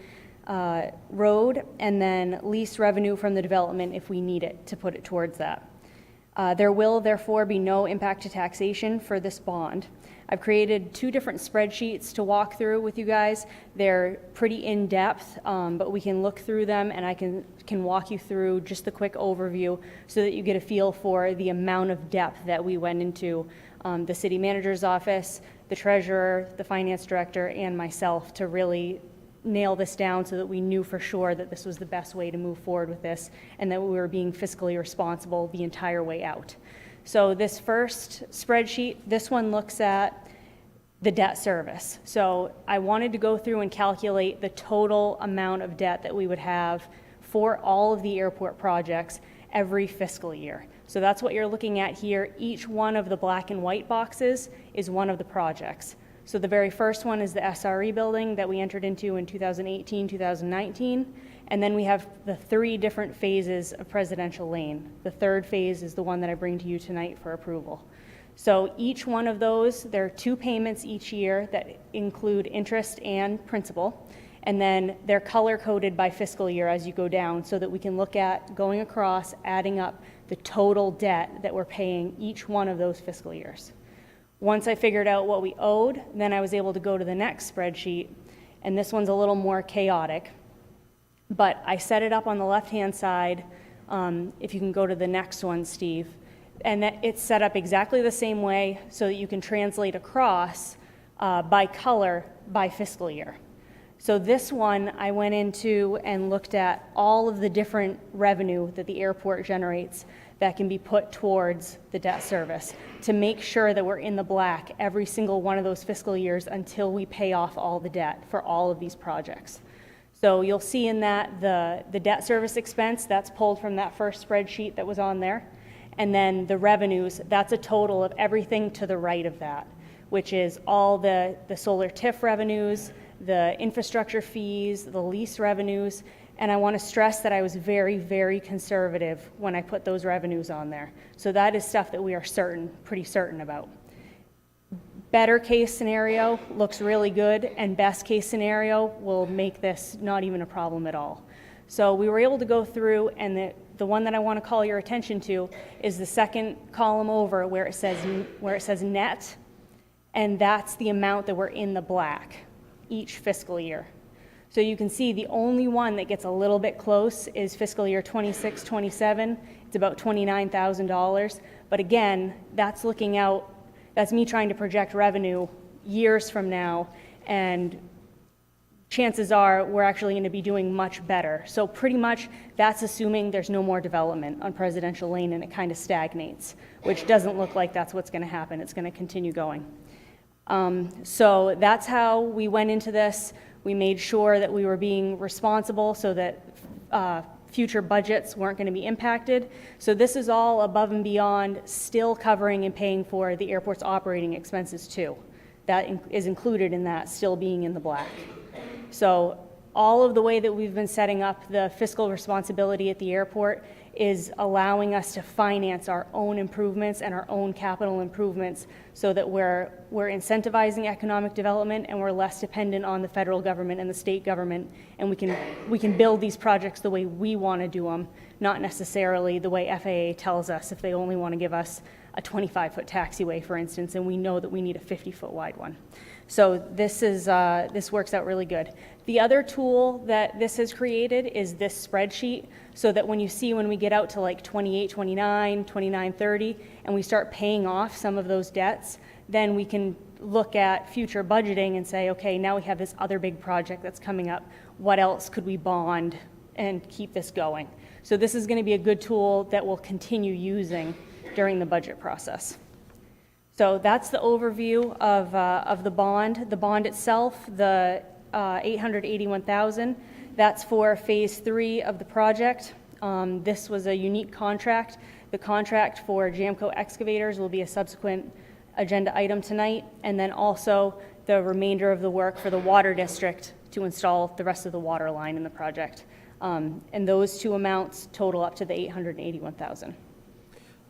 road, and then lease revenue from the development if we need it to put it towards that. There will therefore be no impact to taxation for this bond. I've created 2 different spreadsheets to walk through with you guys. They're pretty in-depth, but we can look through them, and I can walk you through just the quick overview so that you get a feel for the amount of depth that we went into, the city manager's office, the treasurer, the finance director, and myself to really nail this down so that we knew for sure that this was the best way to move forward with this and that we were being fiscally responsible the entire way out. So this first spreadsheet, this one looks at the debt service. So I wanted to go through and calculate the total amount of debt that we would have for all of the airport projects every fiscal year. So that's what you're looking at here. Each one of the black and white boxes is one of the projects. So the very first one is the SRE building that we entered into in 2018, 2019. And then we have the 3 different phases of Presidential Lane. The third phase is the one that I bring to you tonight for approval. So each one of those, there are 2 payments each year that include interest and principal. And then they're color-coded by fiscal year as you go down so that we can look at going across, adding up the total debt that we're paying each one of those fiscal years. Once I figured out what we owed, then I was able to go to the next spreadsheet, and this one's a little more chaotic. But I set it up on the left-hand side, if you can go to the next one, Steve, and that it's set up exactly the same way so that you can translate across by color by fiscal year. So this one, I went into and looked at all of the different revenue that the airport generates that can be put towards the debt service to make sure that we're in the black every single one of those fiscal years until we pay off all the debt for all of these projects. So you'll see in that the debt service expense, that's pulled from that first spreadsheet that was on there. And then the revenues, that's a total of everything to the right of that, which is all the solar TIF revenues, the infrastructure fees, the lease revenues. And I want to stress that I was very, very conservative when I put those revenues on there. So that is stuff that we are pretty certain about. Better case scenario looks really good, and best case scenario will make this not even a problem at all. So we were able to go through, and the one that I want to call your attention to is the second column over where it says net, and that's the amount that we're in the black each fiscal year. So you can see the only one that gets a little bit close is fiscal year 26, 27. It's about $29,000. But again, that's looking out, that's me trying to project revenue years from now and chances are we're actually going to be doing much better. So pretty much that's assuming there's no more development on Presidential Lane and it kind of stagnates, which doesn't look like that's what's going to happen. It's going to continue going. So that's how we went into this. We made sure that we were being responsible so that future budgets weren't going to be impacted. So this is all above and beyond still covering and paying for the airport's operating expenses too. That is included in that still being in the black. So all of the way that we've been setting up the fiscal responsibility at the airport is allowing us to finance our own improvements and our own capital improvements so that we're incentivizing economic development and we're less dependent on the federal government and the state government, and we can build these projects the way we want to do them, not necessarily the way FAA tells us if they only want to give us a 25-foot taxiway, for instance, and we know that we need a 50-foot wide one. So this works out really good. The other tool that this has created is this spreadsheet, so that when we get out to like 28, 29, 29, 30, and we start paying off some of those debts, then we can look at future budgeting and say, okay, now we have this other big project that's coming up. What else could we bond and keep this going? So this is going to be a good tool that we'll continue using during the budget process. So that's the overview of the bond. The bond itself, the $881,000, that's for phase 3 of the project. This was a unique contract. The contract for Jamco excavators will be a subsequent agenda item tonight, and then also the remainder of the work for the water district to install the rest of the water line in the project. And those two amounts total up to the $881,000.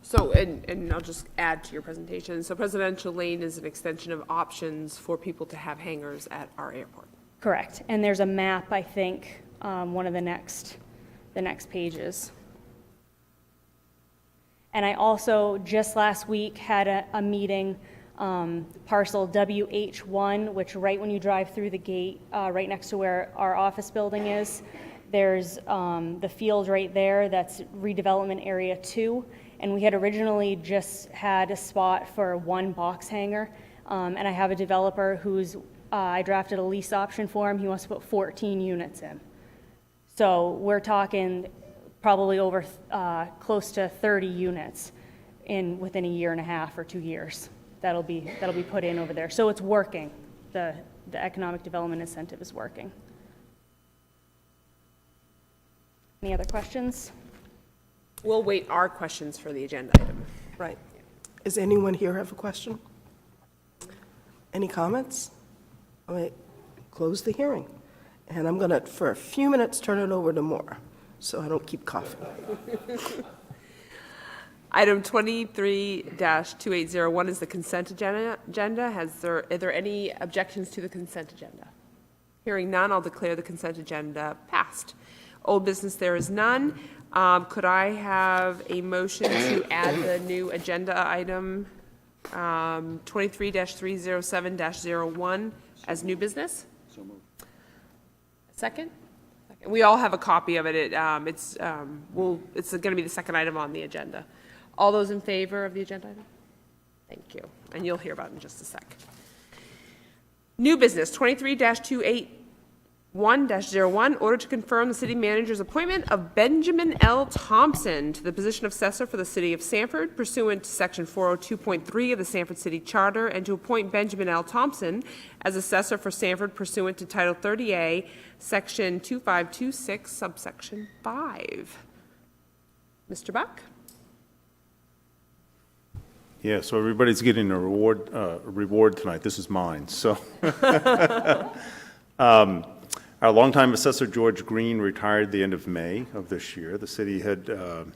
So, and I'll just add to your presentation. So Presidential Lane is an extension of options for people to have hangars at our airport. Correct. And there's a map, I think, one of the next pages. And I also, just last week, had a meeting, parcel WH1, which right when you drive through the gate, right next to where our office building is, there's the field right there, that's redevelopment area 2. And we had originally just had a spot for one box hangar. And I have a developer who's, I drafted a lease option for him. He wants to put 14 units in. So we're talking probably over close to 30 units within a year and a half or 2 years. That'll be put in over there. So it's working. The economic development incentive is working. Any other questions? We'll wait our questions for the agenda item. Right. Does anyone here have a question? Any comments? All right, close the hearing. And I'm going to, for a few minutes, turn it over to Maura, so I don't keep coughing. Item 23-2801 is the consent agenda. Are there any objections to the consent agenda? Hearing none, I'll declare the consent agenda passed. Old business, there is none. Could I have a motion to add the new agenda item 23-307-01 as new business? So moved. Second? We all have a copy of it. It's going to be the second item on the agenda. All those in favor of the agenda item? Thank you. And you'll hear about it in just a sec. New business, 23-281-01, order to confirm the city manager's appointment of Benjamin L. Thompson to the position of assessor for the city of Sanford pursuant to section 402.3 of the Sanford City Charter, and to appoint Benjamin L. Thompson as assessor for Sanford pursuant to Title 30A, section 2526, subsection 5. Mr. Buck? Yeah, so everybody's getting a reward tonight. This is mine, so. Our longtime assessor, George Green, retired the end of May of this year. The city had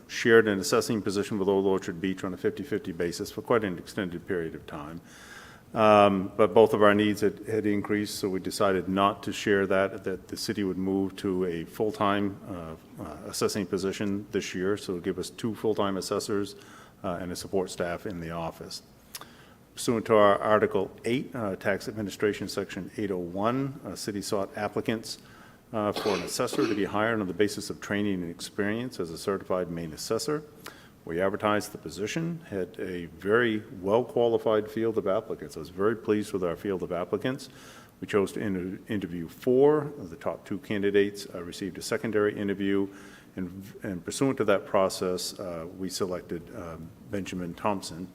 shared an assessing position with Old Orchard Beach on a 50-50 basis for quite an extended period of time. But both of our needs had increased, so we decided not to share that the city would move to a full-time assessing position this year, so it'll give us 2 full-time assessors and a support staff in the office. Pursuant to our Article 8, Tax Administration Section 801, city sought applicants for an assessor to be hired on the basis of training and experience as a certified Maine assessor. We advertised the position, had a very well-qualified field of applicants. I was very pleased with our field of applicants. We chose to interview 4 of the top 2 candidates, received a secondary interview, and pursuant to that process, we selected Benjamin Thompson.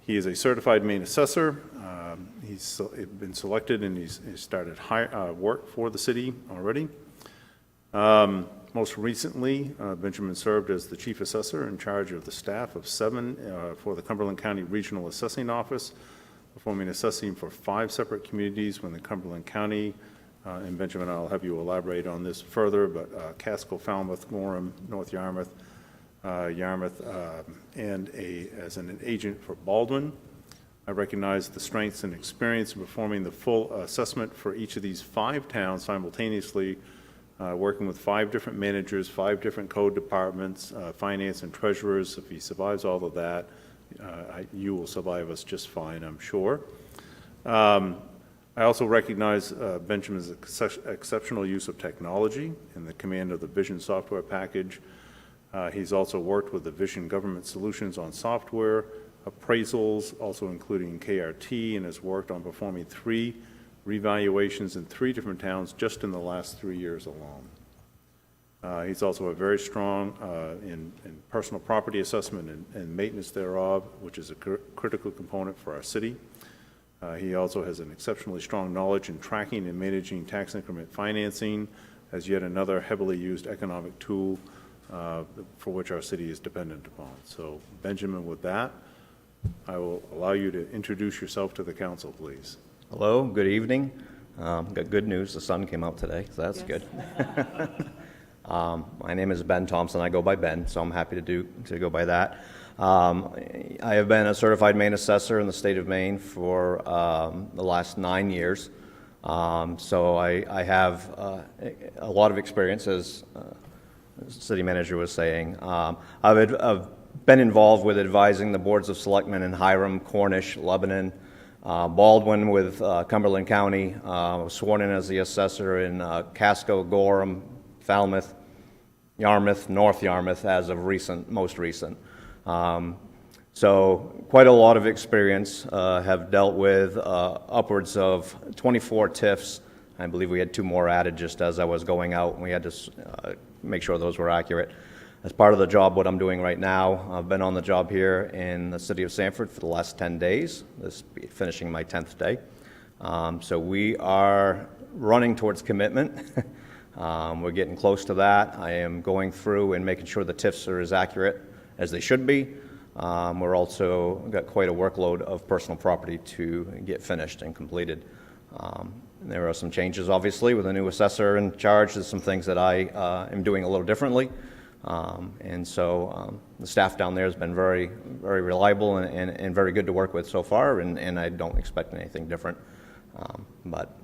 He is a certified Maine assessor. He's been selected and he's started work for the city already. Most recently, Benjamin served as the chief assessor in charge of the staff of 7 for the Cumberland County Regional Assessing Office, performing assessing for 5 separate communities within Cumberland County. And Benjamin, I'll have you elaborate on this further, but Casco, Falmouth, Gorham, North Yarmouth, and as an agent for Baldwin. I recognize the strengths and experience in performing the full assessment for each of these 5 towns simultaneously, working with 5 different managers, 5 different code departments, finance and treasurers. If he survives all of that, you will survive us just fine, I'm sure. I also recognize Benjamin's exceptional use of technology and the command of the Vision software package. He's also worked with the Vision Government Solutions on software, appraisals, also including KRT, and has worked on performing 3 revaluations in 3 different towns just in the last 3 years alone. He's also a very strong in personal property assessment and maintenance thereof, which is a critical component for our city. He also has an exceptionally strong knowledge in tracking and managing tax increment financing as yet another heavily used economic tool for which our city is dependent upon. So, Benjamin, with that, I will allow you to introduce yourself to the council, please. Hello, good evening. Got good news. The sun came out today, so that's good. My name is Ben Thompson. I go by Ben, so I'm happy to go by that. I have been a certified Maine assessor in the state of Maine for the last 9 years. So I have a lot of experience, as the city manager was saying. I've been involved with advising the boards of selectmen in Hiram, Cornish, Lebanon, Baldwin with Cumberland County. I was sworn in as the assessor in Casco, Gorham, Falmouth, Yarmouth, North Yarmouth as of most recent. So quite a lot of experience, have dealt with upwards of 24 TIFs. I believe we had 2 more added just as I was going out, and we had to make sure those were accurate. As part of the job, what I'm doing right now, I've been on the job here in the city of Sanford for the last 10 days, this be finishing my 10th day. So we are running towards commitment. We're getting close to that. I am going through and making sure the TIFs are as accurate as they should be. We're also got quite a workload of personal property to get finished and completed. There are some changes, obviously, with a new assessor in charge. There's some things that I am doing a little differently. And so the staff down there has been very, very reliable and very good to work with so far, and I don't expect anything different. But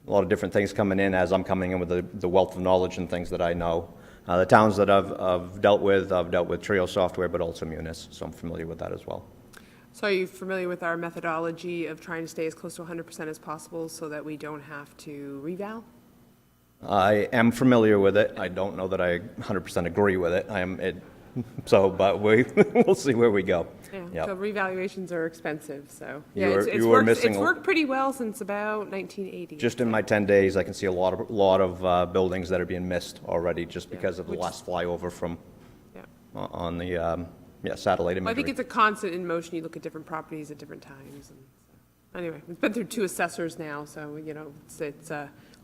a lot of different things coming in as I'm coming in with the wealth of knowledge and things that I know. The towns that I've dealt with Trio software, but also Munis, so I'm familiar with that as well. So are you familiar with our methodology of trying to stay as close to 100% as possible so that we don't have to reval? I am familiar with it. I don't know that I 100% agree with it. But we'll see where we go. Yeah, Yep. so revaluations are expensive, so. You Yeah, were- it's you were worked, missing it's a- worked pretty well since about 1980. Just in my 10 days, I can see a lot of buildings that are being missed already just because of the which last flyover from Yeah. on the satellite Well, I imagery. think it's a constant in motion. You look at different properties at different times. And so. Anyway, it's been through 2 assessors now, so, it's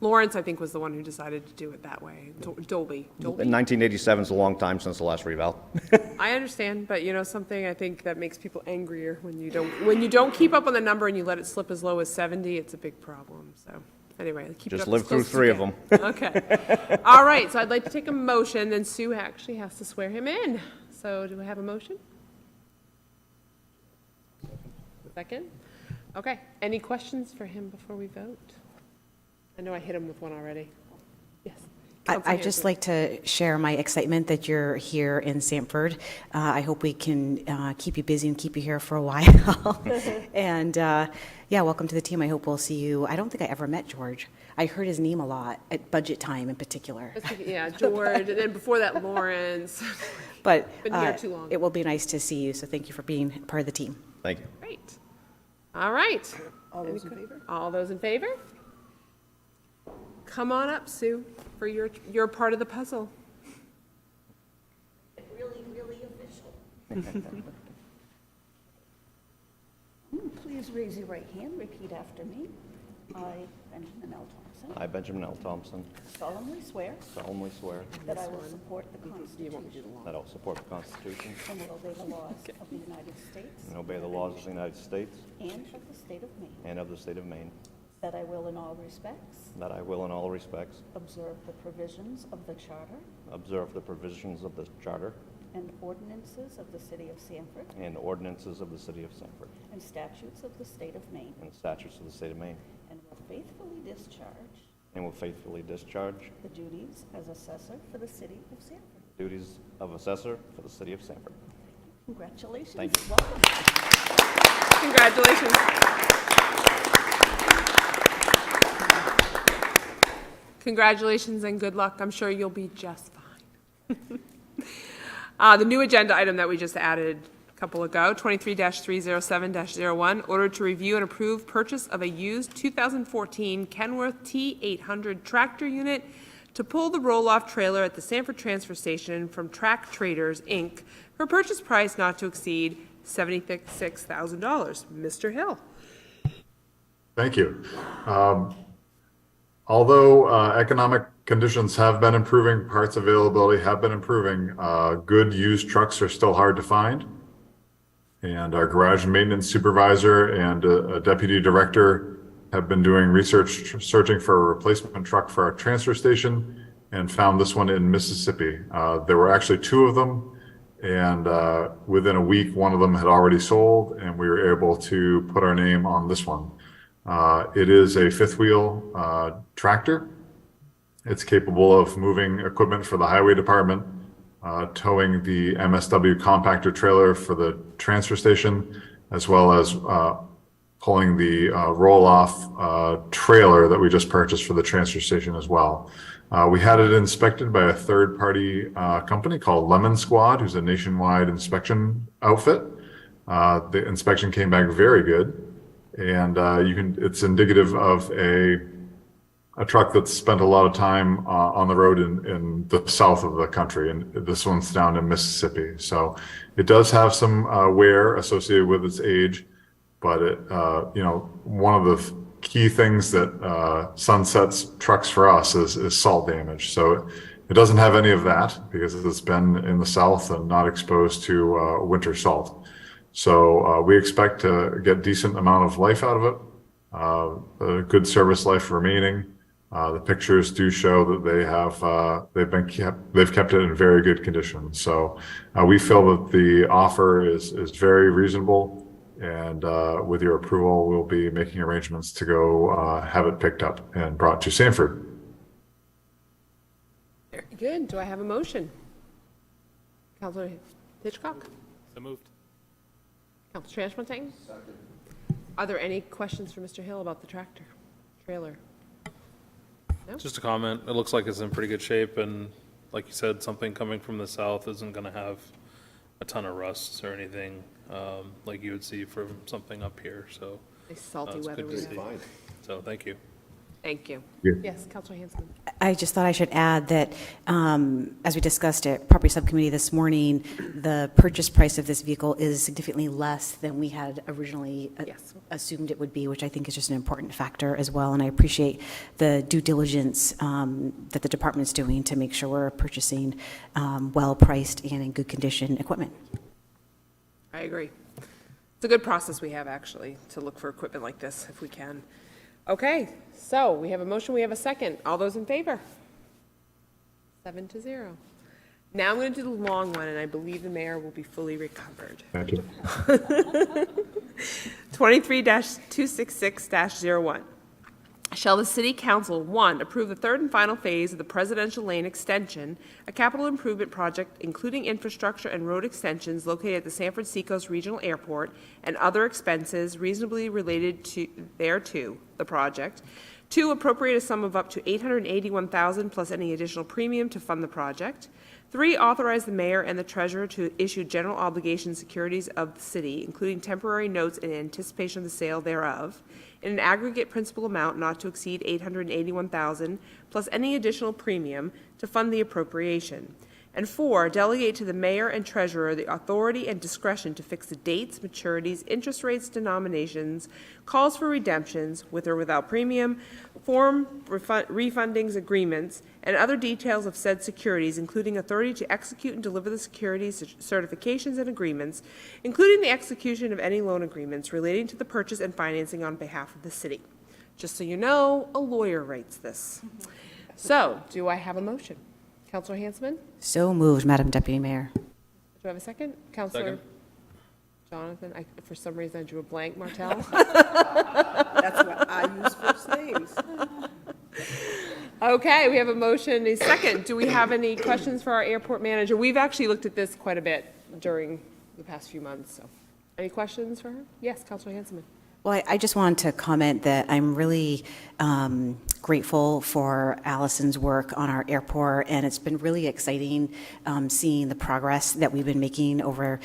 Lawrence, I think, was the one who decided to do it that way. Dolby. 1987 is a long time since the last reval. I understand, but something I think that makes people angrier when you don't keep up on the number and you let it slip as low as 70, it's a big problem. So anyway, keep it Just up live as through close as 3 you of can. them. Okay. All right, so I'd like to take a motion, then Sue actually has to swear him in. So do I have a motion? Second? Okay. Any questions for him before we vote? I know I hit him with one already. Yes. I'd just like to share my excitement that you're here in Sanford. I hope we can keep you busy and keep you here for a while. And welcome to the team. I hope we'll see you. I don't think I ever met George. I heard his name a lot at budget time in particular. Yeah, George, and then before that, Lawrence. But Been here too long. it will be nice to see you, so thank you for being part of the team. Thank you. Great. All right. All those in favor? All those in favor? Come on up, Sue, for your part of the puzzle. Really, really official. Please raise your right hand, repeat after me. I, Benjamin L. Thompson, I, Benjamin L. Thompson, solemnly swear solemnly swear that I will support the Constitution that I will support the Constitution and will obey the laws of the United States and obey the laws of the United States and of the state of Maine, and of the state of Maine, that I will in all respects that I will in all respects observe the provisions of the Charter observe the provisions of the Charter and ordinances of the city of Sanford and ordinances of the city of Sanford and statutes of the state of Maine, and statutes of the state of Maine, and will faithfully discharge and will faithfully discharge the duties as assessor for the city of Sanford. the duties of assessor for the city of Sanford. Congratulations. Thank you. Welcome. Congratulations. Congratulations and good luck. I'm sure you'll be just fine. The new agenda item that we just added a couple ago, 23-307-01, order to review and approve purchase of a used 2014 Kenworth T800 tractor unit to pull the roll-off trailer at the Sanford Transfer Station from Track Traders, Inc. for purchase price not to exceed $76,000. Mr. Hill. Thank you. Although economic conditions have been improving, parts availability have been improving, good used trucks are still hard to find. And our garage maintenance supervisor and a deputy director have been doing research, searching for a replacement truck for our transfer station, and found this one in Mississippi. There were actually two of them, and within a week, one of them had already sold, and we were able to put our name on this one. It is a fifth wheel tractor. It's capable of moving equipment for the highway department, towing the MSW compactor trailer for the transfer station, as well as pulling the roll-off trailer that we just purchased for the transfer station as well. We had it inspected by a third-party company called Lemon Squad, who's a nationwide inspection outfit. The inspection came back very good. And it's indicative of a truck that's spent a lot of time on the road in the south of the country, and this one's down in Mississippi. So it does have some wear associated with its age, but it, one of the key things that sunsets trucks for us is salt damage. So it doesn't have any of that because it's been in the south and not exposed to winter salt. So we expect to get decent amount of life out of it, a good service life remaining. The pictures do show that they've kept it in very good condition. So we feel that the offer is very reasonable, and with your approval, we'll be making arrangements to go have it picked up and brought to Sanford. Very good. Do I have a motion? Councilor Hitchcock? So moved. Councilor Trashmontaine? Are there any questions for Mr. Hill about the tractor trailer? No? Just a comment. It looks like it's in pretty good shape, and like you said, something coming from the south isn't going to have a ton of rusts or anything like you would see from something up here. So Nice salty it's weather good to we see. have. So thank you. Thank you. Yeah. Yes, Councilor Hanson. I just thought I should add that, as we discussed at Property Subcommittee this morning, the purchase price of this vehicle is significantly less than we had originally Yes. assumed it would be, which I think is just an important factor as well. And I appreciate the due diligence that the department's doing to make sure we're purchasing well-priced and in good condition equipment. I agree. It's a good process we have, actually, to look for equipment like this, if we can. Okay, so we have a motion, we have a second. All those in favor? 7-0. Now I'm going to do the long one, and I believe the mayor will be fully recovered. Thank you. 23-266-01. Shall the City Council, 1, approve the third and final phase of the Presidential Lane Extension, a capital improvement project including infrastructure and road extensions located at the Sanford Seacoast Regional Airport and other expenses reasonably related thereto, the project. 2, appropriate a sum of up to $881,000 plus any additional premium to fund the project. 3, authorize the mayor and the treasurer to issue general obligation securities of the city, including temporary notes in anticipation of the sale thereof, in an aggregate principal amount not to exceed $881,000, plus any additional premium to fund the appropriation. And 4, delegate to the mayor and treasurer the authority and discretion to fix the dates, maturities, interest rates, denominations, calls for redemptions, with or without premium, form refundings agreements, and other details of said securities, including authority to execute and deliver the securities, certifications, and agreements, including the execution of any loan agreements relating to the purchase and financing on behalf of the city. Just so you know, a lawyer writes this. So, do I have a motion? Councilor Hanselman? So moved, Madam Deputy Mayor. Do I have a second? Councilor Second. Jonathan? For some reason, I drew a blank. Martel? That's what I use first names. Okay, we have a motion and a second. Do we have any questions for our airport manager? We've actually looked at this quite a bit during the past few months, so. Any questions for her? Yes, Councilor Hanselman. Well, I just wanted to comment that I'm really grateful for Allison's work on our airport, and it's been really exciting seeing the progress that we've been making over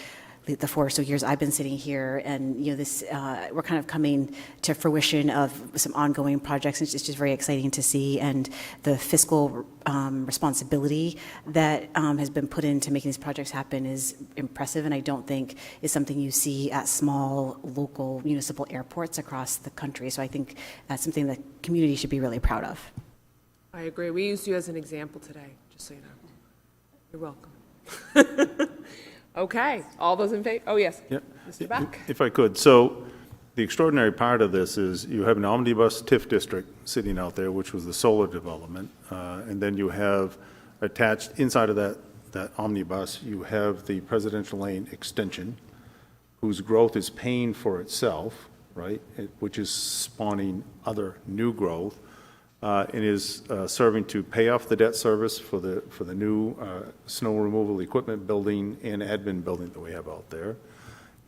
the 4 or so years I've been sitting here, and this we're kind of coming to fruition of some ongoing projects. It's just very exciting to see, and the fiscal responsibility that has been put into making these projects happen is impressive, and I don't think is something you see at small local municipal airports across the country. So I think that's something the community should be really proud of. I agree. We used you as an example today, just so you know. You're welcome. Okay, all those in favor? Oh, yes. Yep. Mr. Beck? If I could, so the extraordinary part of this is you have an omnibus TIF district sitting out there, which was the solar development, and then you have attached inside of that omnibus, you have the Presidential Lane extension, whose growth is paying for itself, right, which is spawning other new growth. And is serving to pay off the debt service for the new snow removal equipment building and admin building that we have out there,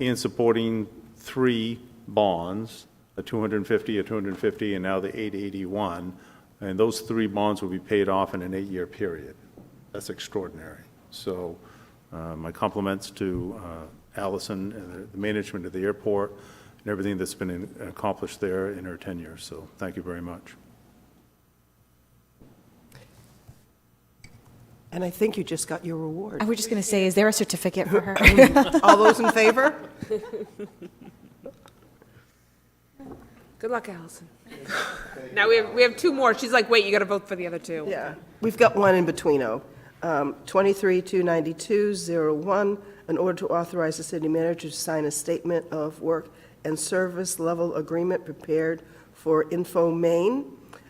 and supporting 3 bonds, a 250, a 250, and now the 881, and those 3 bonds will be paid off in an 8-year period. That's extraordinary. So my compliments to Allison and the management of the airport and everything that's been accomplished there in her tenure. So thank you very much. And I think you just got your reward. I was just going to say, is there a certificate for her? All those in favor? Good luck, Allison. Now we have 2 more. She's like, wait, you got to vote for the other 2. Yeah. We've got one in between, 23-292-01, in order to authorize the city manager to sign a statement of work and service level agreement prepared for Info Maine,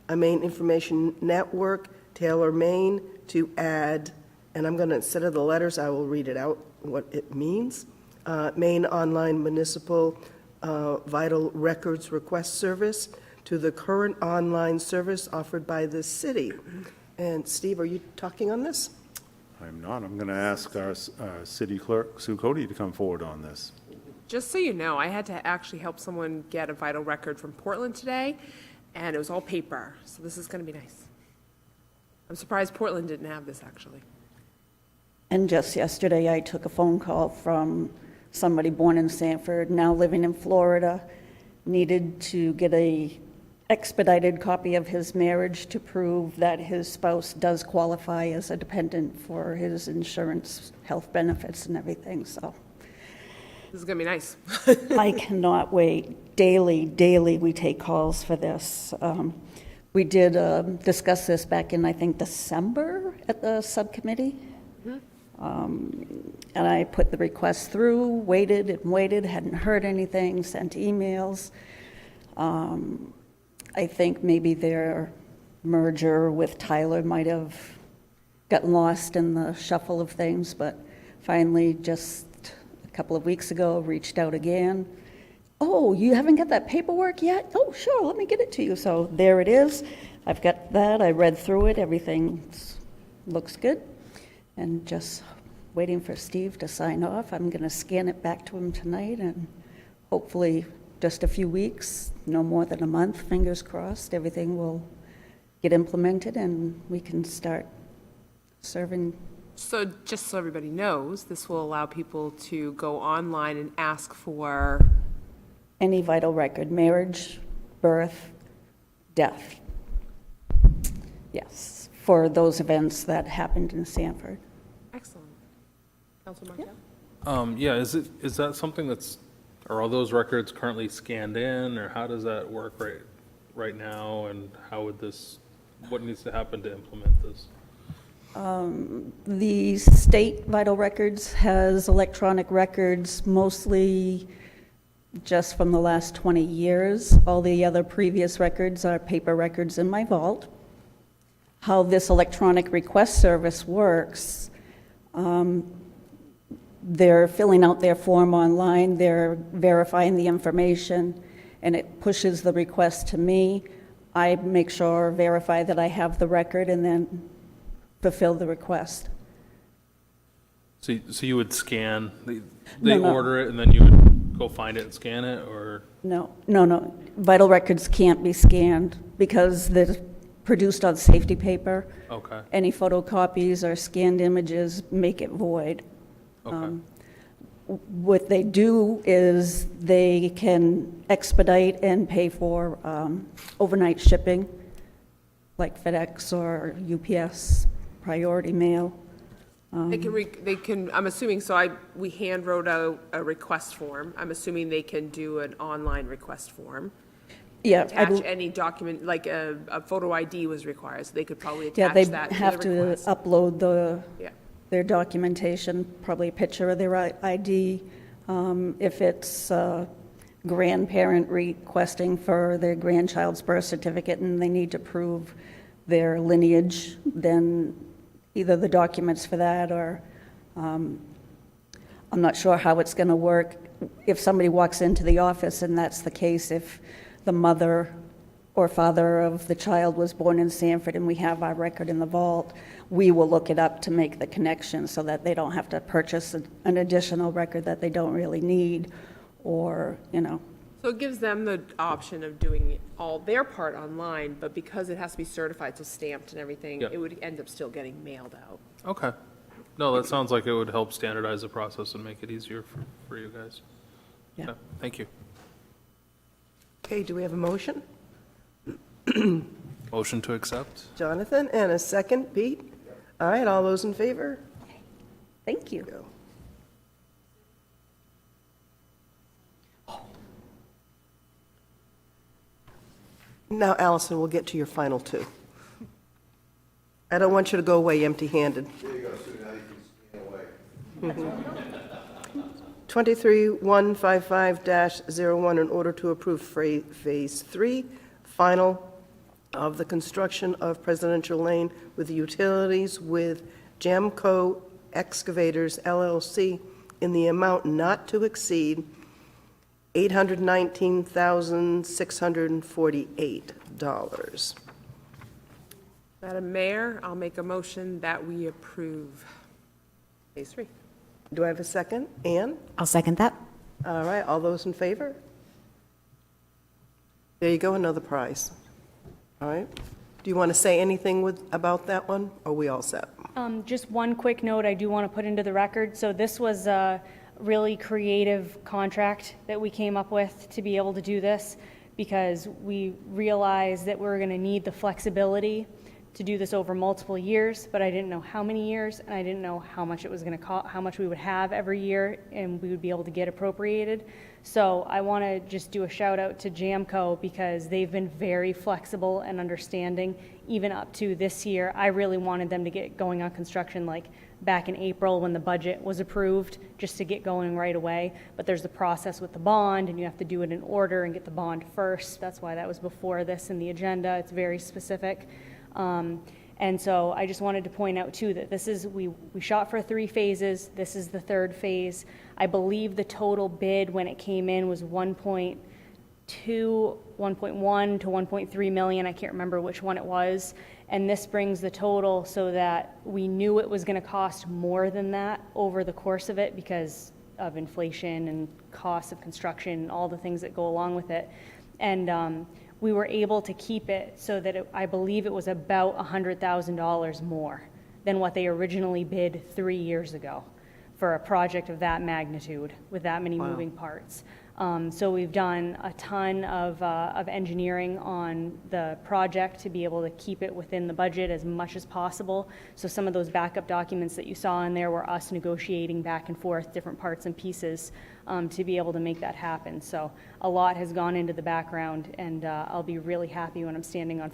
a Maine information network, Taylor, Maine, to add, and I'm going to, instead of the letters, I will read it out, what it means. Maine Online Municipal Vital Records Request Service to the current online service offered by the city. And Steve, are you talking on this? I'm not. I'm going to ask our city clerk, Sue Cody, to come forward on this. Just so you know, I had to actually help someone get a vital record from Portland today, and it was all paper, so this is going to be nice. I'm surprised Portland didn't have this, actually. And just yesterday, I took a phone call from somebody born in Sanford, now living in Florida, needed to get a expedited copy of his marriage to prove that his spouse does qualify as a dependent for his insurance, health benefits, and everything, so. This is going to be nice. I cannot wait. Daily, we take calls for this. We did discuss this back in, I think, December at the subcommittee. And I put the request through, waited and waited, hadn't heard anything, sent emails. I think maybe their merger with Tyler might have gotten lost in the shuffle of things, but finally, just a couple of weeks ago, reached out again. Oh, you haven't got that paperwork yet? Oh, sure, let me get it to you. So there it is. I've got that. I read through it. Everything looks good. And just waiting for Steve to sign off. I'm going to scan it back to him tonight, and hopefully just a few weeks, no more than a month, fingers crossed, everything will get implemented and we can start serving So just so everybody knows, this will allow people to go online and ask for, Any vital record, marriage, birth, death. Yes, for those events that happened in Sanford. excellent. Councilor Martel? Yeah, is that something are all those records currently scanned in, or how does that work right now, and what needs to happen to implement this? The state vital records has electronic records, mostly just from the last 20 years. All the other previous records are paper records in my vault. How this electronic request service works, they're filling out their form online, they're verifying the information, and it pushes the request to me. I make sure, verify that I have the record, and then fulfill the request. So you would scan, they No. order it, and then you would go find it and scan it, or? No. Vital records can't be scanned because they're produced on safety paper. Okay. Any photocopies or scanned images make it void. Okay. What they do is they can expedite and pay for overnight shipping, like FedEx or UPS, priority mail. They can, I'm assuming, we hand wrote out a request form. I'm assuming they can do an online request form. Yeah. Attach any document, like a photo ID was required, so they could probably Yeah, attach they that to the have to request. upload Yeah. their documentation, probably a picture of their ID. If it's a grandparent requesting for their grandchild's birth certificate and they need to prove their lineage, then either the documents for that or I'm not sure how it's going to work. If somebody walks into the office and that's the case, if the mother or father of the child was born in Sanford and we have our record in the vault, we will look it up to make the connection so that they don't have to purchase an additional record that they don't really need, or, So it gives them the option of doing all their part online, but because it has to be certified, so stamped and everything, Yep. it would end up still getting mailed out. Okay. No, that sounds like it would help standardize the process and make it easier for you guys. Yeah. Okay, thank you. Okay, do we have a motion? Motion to accept? Jonathan, and a second, Pete? All right, all those in favor? Thank you. Go. Now, Allison, we'll get to your final two. I don't want you to go away empty-handed. There you go, Sue, now you can scan away. 23155-01, in order to approve Phase 3, final of the construction of Presidential Lane with utilities with Jamco Excavators LLC in the amount not to exceed $819,648. Madam Mayor, I'll make a motion that we approve Phase 3. Do I have a second? Ann? I'll second that. All right, all those in favor? There you go, another prize. All right. Do you want to say anything about that one, or are we all set? Just one quick note I do want to put into the record. So this was a really creative contract that we came up with to be able to do this, because we realized that we were going to need the flexibility to do this over multiple years, but I didn't know how many years, and I didn't know how much it was going to cost, how much we would have every year, and we would be able to get appropriated. So I want to just do a shout out to Jamco, because they've been very flexible and understanding, even up to this year. I really wanted them to get going on construction like back in April when the budget was approved, just to get going right away. But there's the process with the bond, and you have to do it in order and get the bond first. That's why that was before this in the agenda. It's very specific. And so I just wanted to point out too that this is, we shot for 3 phases. This is the 3rd phase. I believe the total bid when it came in was 1.1 to 1.3 million. I can't remember which one it was. And this brings the total so that we knew it was going to cost more than that over the course of it because of inflation and costs of construction and all the things that go along with it. And we were able to keep it so that I believe it was about $100,000 more than what they originally bid 3 years ago for a project of that magnitude with that many moving parts. So we've done a ton of engineering on the project to be able to keep it within the budget as much as possible. So some of those backup documents that you saw in there were us negotiating back and forth different parts and pieces to be able to make that happen. So a lot has gone into the background, and I'll be really happy when I'm standing on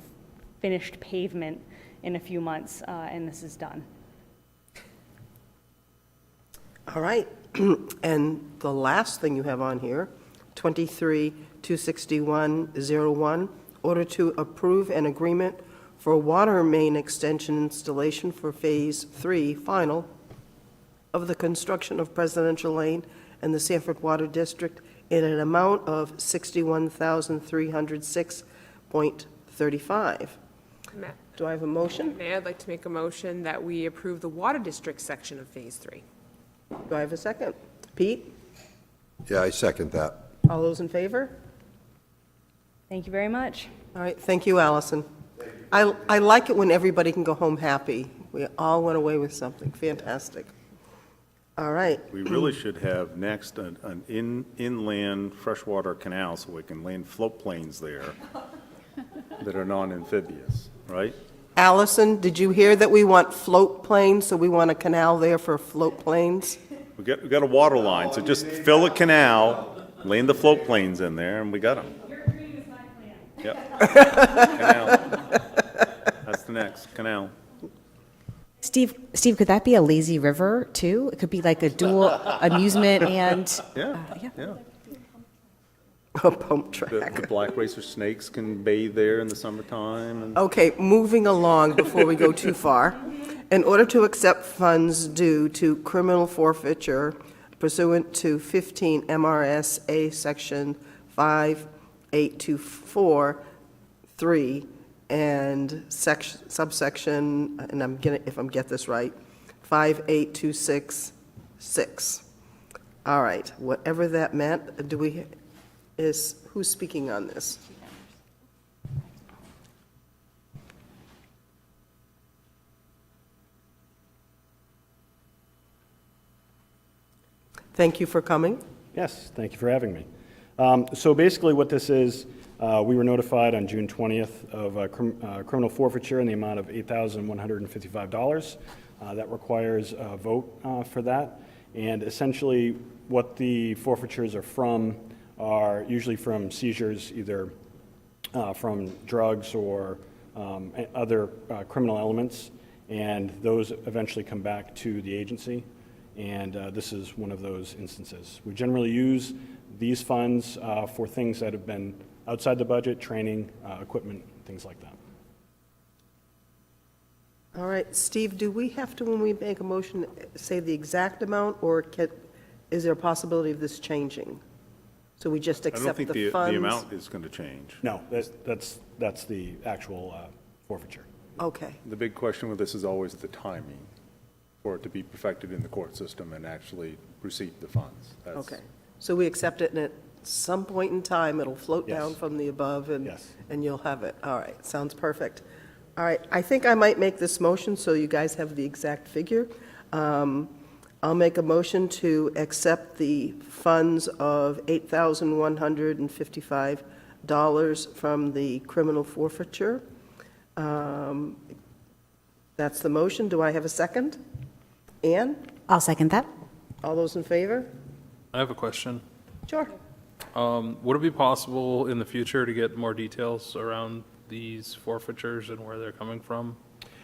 finished pavement in a few months and this is done. All right. And the last thing you have on here, 23-26101, order to approve an agreement for water main extension installation for Phase 3 final of the construction of Presidential Lane and the Sanford Water District in an amount of $61,306.35. Do I have a motion? Mayor, I'd like to make a motion that we approve the Water District section of Phase 3. Do I have a second? Pete? Yeah, I second that. All those in favor? Thank you very much. All right, thank you, Allison. I like it when everybody can go home happy. We all went away with something fantastic. All right. We really should have next an inland freshwater canal so we can land float planes there that are non-amphibious, right? Allison, did you hear that we want float planes, so we want a canal there for float planes? We got a water line, so just fill a canal, land the float planes in there, and we got them. Your dream is my plan. Yep. Canal. That's the next canal. Steve, could that be a lazy river too? It could be like a dual amusement and Yeah. A pump track. The black racer snakes can bathe there in the summertime. And Okay, moving along before we go too far. In order to accept funds due to criminal forfeiture pursuant to 15 MRSA Section 5824(3) and subsection, and I'm getting, if I'm get this right, 58266. All right, whatever that meant, who's speaking on this? Thank you for coming. Yes, thank you for having me. So basically what this is, we were notified on June 20th of a criminal forfeiture in the amount of $8,155. That requires a vote for that. And essentially what the forfeitures are from are usually from seizures, either from drugs or other criminal elements. And those eventually come back to the agency. And this is one of those instances. We generally use these funds for things that have been outside the budget, training, equipment, things like that. All right, Steve, do we have to, when we make a motion, say the exact amount, or is there a possibility of this changing? So we just accept the funds? I don't think the amount is going to change. No, that's the actual forfeiture. Okay. The big question with this is always the timing for it to be perfected in the court system and actually receive the funds. Okay. So we accept it, and at some point in time, it'll float Yes. down from the above, and Yes. and you'll have it. All right, sounds perfect. All right, I think I might make this motion so you guys have the exact figure. I'll make a motion to accept the funds of $8,155 from the criminal forfeiture. That's the motion. Do I have a second? Ann? I'll second that. All those in favor? I have a question. Sure. Would it be possible in the future to get more details around these forfeitures and where they're coming from?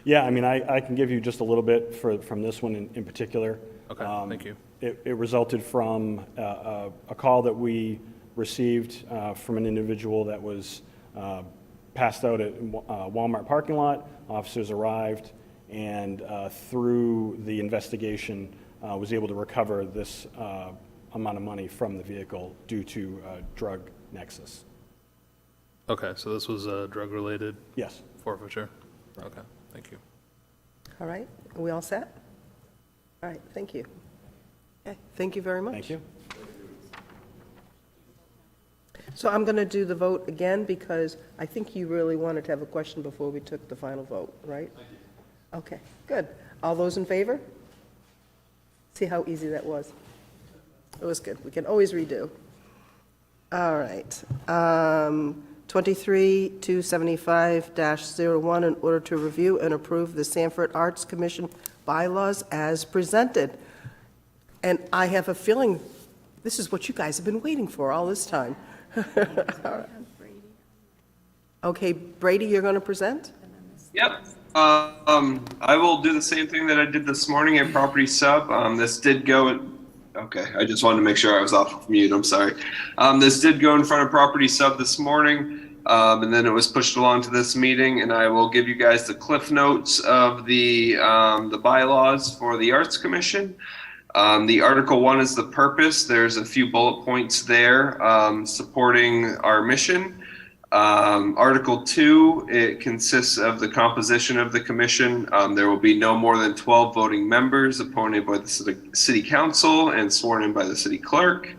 Yeah, I mean, I can give you just a little bit from this one in particular. Okay, thank you. It resulted from a call that we received from an individual that was passed out at Walmart parking lot. Officers arrived, and through the investigation, was able to recover this amount of money from the vehicle due to drug nexus. Okay, so this was a drug-related Yes. forfeiture? Okay, thank you. All right, are we all set? All right, thank you. Okay, thank you very much. Thank you. So I'm going to do the vote again because I think you really wanted to have a question before we took the final vote, right? Okay, good. All those in favor? See how easy that was? It was good. We can always redo. All right. 23-275-01, in order to review and approve the Sanford Arts Commission bylaws as presented. And I have a feeling this is what you guys have been waiting for all this time. Okay, Brady, you're going to present? Yep. I will do the same thing that I did this morning at Property Sub. This did go. Okay, I just wanted to make sure I was off of mute. I'm sorry. This did go in front of Property Sub this morning, and then it was pushed along to this meeting. And I will give you guys the cliff notes of the bylaws for the Arts Commission. The Article 1 is the purpose. There's a few bullet points there supporting our mission. Article 2, it consists of the composition of the commission. There will be no more than 12 voting members appointed by the city council and sworn in by the city clerk.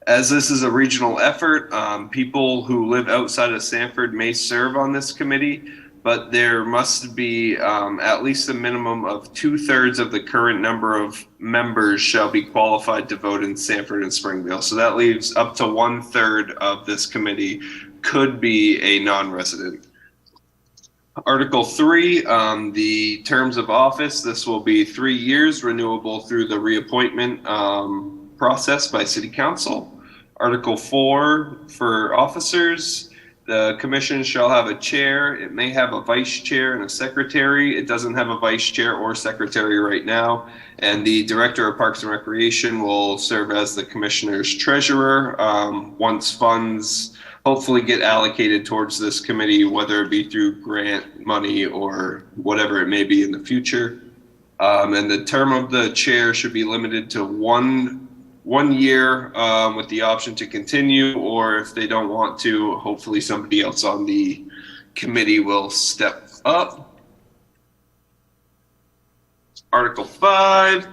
As this is a regional effort, people who live outside of Sanford may serve on this committee, but there must be at least a minimum of 2/3 of the current number of members shall be qualified to vote in Sanford and Springville. So that leaves up to 1/3 of this committee could be a non-resident. Article 3, the terms of office. This will be 3 years, renewable through the reappointment process by City Council. Article 4, for officers, the commission shall have a chair. It may have a vice chair and a secretary. It doesn't have a vice chair or secretary right now. And the director of Parks and Recreation will serve as the commissioner's treasurer once funds hopefully get allocated towards this committee, whether it be through grant money or whatever it may be in the future. And the term of the chair should be limited to one year with the option to continue, or if they don't want to, hopefully somebody else on the committee will step up. Article 5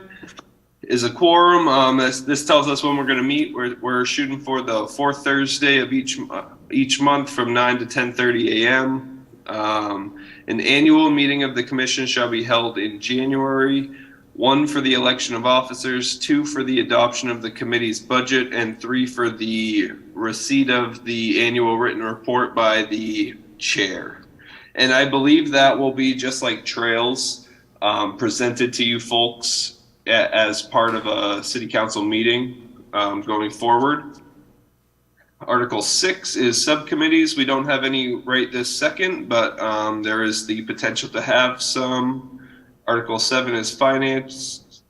is a quorum. This tells us when we're going to meet. We're shooting for the fourth Thursday of each month from 9 to 10:30 a.m. An annual meeting of the commission shall be held in January. 1 for the election of officers, 2 for the adoption of the committee's budget, and 3 for the receipt of the annual written report by the chair. And I believe that will be just like trails presented to you folks as part of a city council meeting going forward. Article 6 is subcommittees. We don't have any right this second, but there is the potential to have some. Article 7 is finances.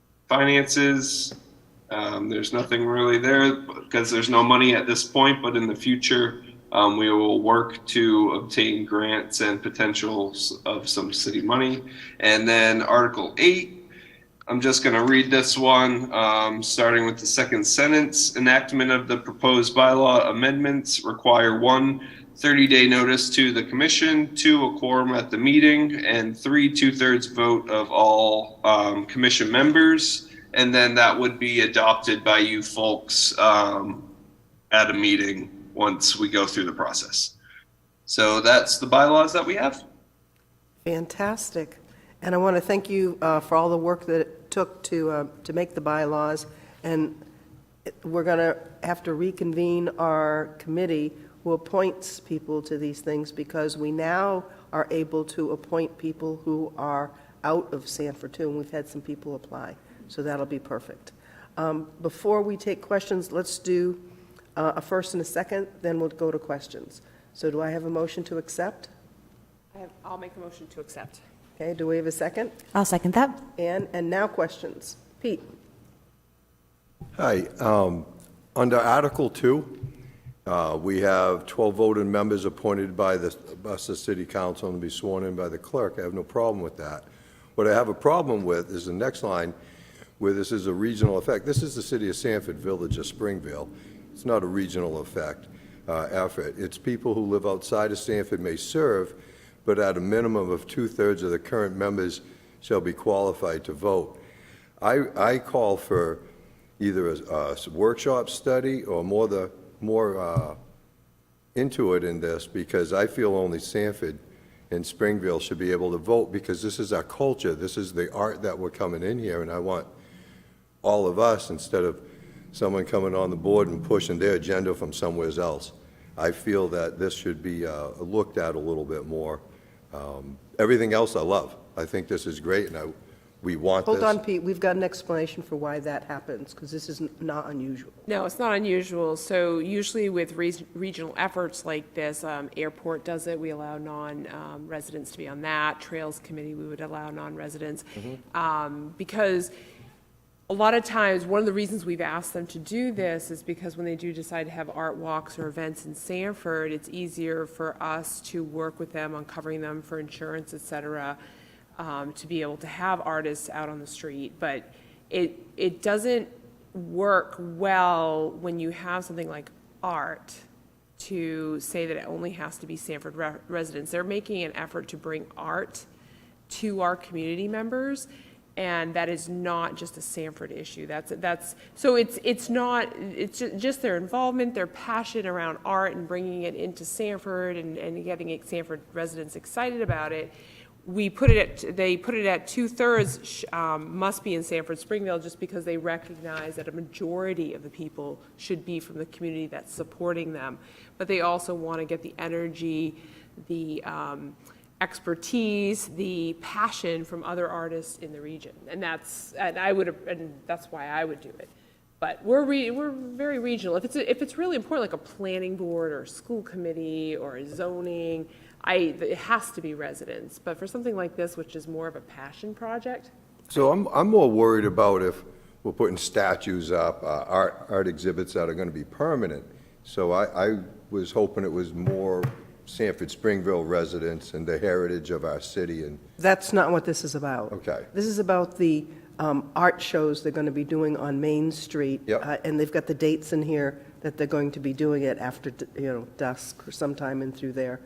There's nothing really there because there's no money at this point, but in the future, we will work to obtain grants and potentials of some city money. And then Article 8, I'm just going to read this one, starting with the second sentence. Enactment of the proposed bylaw amendments require 1, 30-day notice to the commission, 2, a quorum at the meeting, and 3, 2/3 vote of all commission members. And then that would be adopted by you folks at a meeting once we go through the process. So that's the bylaws that we have. Fantastic. And I want to thank you for all the work that it took to make the bylaws. And we're going to have to reconvene our committee who appoints people to these things, because we now are able to appoint people who are out of Sanford too, and we've had some people apply. So that'll be perfect. Before we take questions, let's do a first and a second, then we'll go to questions. So do I have a motion to accept? I'll make a motion to accept. Okay, do we have a second? I'll second that. And now questions. Pete? Hi. Under Article 2, we have 12 voting members appointed by the city council and be sworn in by the clerk. I have no problem with that. What I have a problem with is the next line, where this is a regional effect. This is the city of Sanford, Village of Springville. It's not a regional effect effort. It's people who live outside of Sanford may serve, but at a minimum of 2/3 of the current members shall be qualified to vote. I call for either a workshop study or more into it in this, because I feel only Sanford in Springville should be able to vote, because this is our culture, this is the art that we're coming in here, and I want all of us, instead of someone coming on the board and pushing their agenda from somewhere else. I feel that this should be looked at a little bit more. Everything else I love. I think this is great, and we want this. Hold on, Pete, we've got an explanation for why that happens, because this is not unusual. No, it's not unusual. So usually with regional efforts like this, airport does it. We allow non-residents to be on that. Trails Committee, we would allow non-residents. Because a lot of times, one of the reasons we've asked them to do this is because when they do decide to have art walks or events in Sanford, it's easier for us to work with them on covering them for insurance, et cetera, to be able to have artists out on the street. But it doesn't work well when you have something like art to say that it only has to be Sanford residents. They're making an effort to bring art to our community members, and that is not just a Sanford issue. So it's just their involvement, their passion around art and bringing it into Sanford and getting Sanford residents excited about it. They put it at 2/3 must be in Sanford Springville, just because they recognize that a majority of the people should be from the community that's supporting them. But they also want to get the energy, the expertise, the passion from other artists in the region, and that's why I would do it. But we're very regional. If it's really important, like a planning board or a school committee or a zoning, it has to be residents. But for something like this, which is more of a passion project. So I'm more worried about if we're putting statues up, art exhibits that are going to be permanent. So I was hoping it was more Sanford Springville residents and the heritage of our city. And That's not what this is about. Okay. This is about the art shows they're going to be doing on Main Street. Yep. And they've got the dates in here that they're going to be doing it after, dusk or sometime in through there.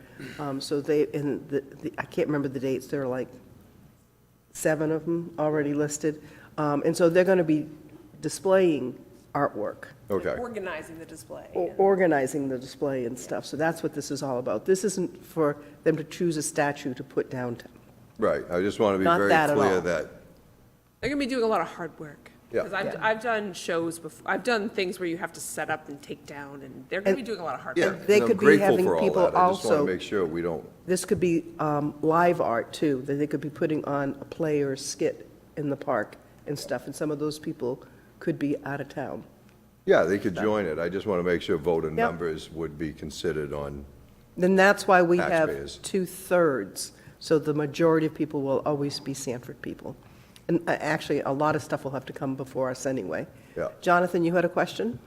So I can't remember the dates, there are like 7 of them already listed. And so they're going to be displaying artwork. Okay. Organizing the display. Organizing the display and stuff. So that's what this is all about. This isn't for them to choose a statue to put downtown. Right, I just want to be Not very that at clear all. that, They're going to be doing a lot of hard work. Yeah. Because I've done shows before. I've done things where you have to set up and take down, and they're going to be doing a lot of hard yeah, work. They and I'm could be grateful having for all people that. I just want also- to make sure we don't, This could be live art, too, that they could be putting on a play or a skit in the park and stuff, and some of those people could be out of town. yeah, they could join it. I just want to make sure voting Yep. members would be considered on, Then that's why we have Taxpayers. 2/3, so the majority of people will always be Sanford people. And actually, a lot of stuff will have to come before us anyway. yeah. Jonathan, you had a question?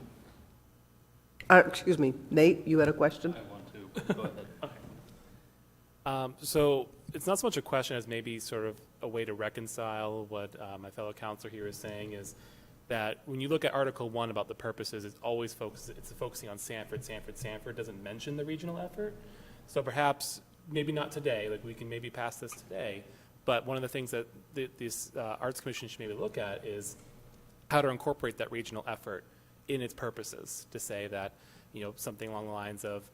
Excuse me, Nate, you had a question? I want to. Go ahead. So it's not so much a question as maybe sort of a way to reconcile what my fellow counselor here is saying, is that when you look at Article 1 about the purposes, it's focusing on Sanford, doesn't mention the regional effort. So perhaps, maybe not today, like we can maybe pass this today, but one of the things that this Arts Commission should maybe look at is how to incorporate that regional effort in its purposes, to say that, something along the lines of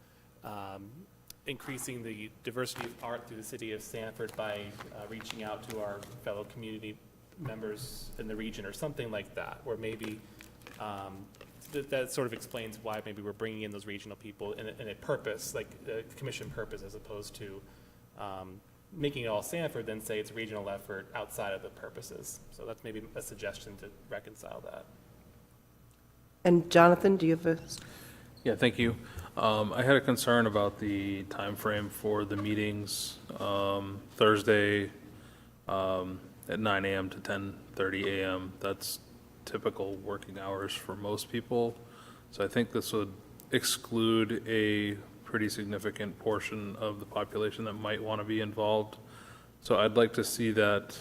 increasing the diversity of art through the city of Sanford by reaching out to our fellow community members in the region, or something like that, or maybe that sort of explains why maybe we're bringing in those regional people in a purpose, like a commission purpose, as opposed to making it all Sanford, then say it's a regional effort outside of the purposes. So that's maybe a suggestion to reconcile that. And Jonathan, do you have a? Yeah, thank you. I had a concern about the time frame for the meetings. Thursday at 9 a.m. to 10:30 a.m. That's typical working hours for most people. So I think this would exclude a pretty significant portion of the population that might want to be involved. So I'd like to see that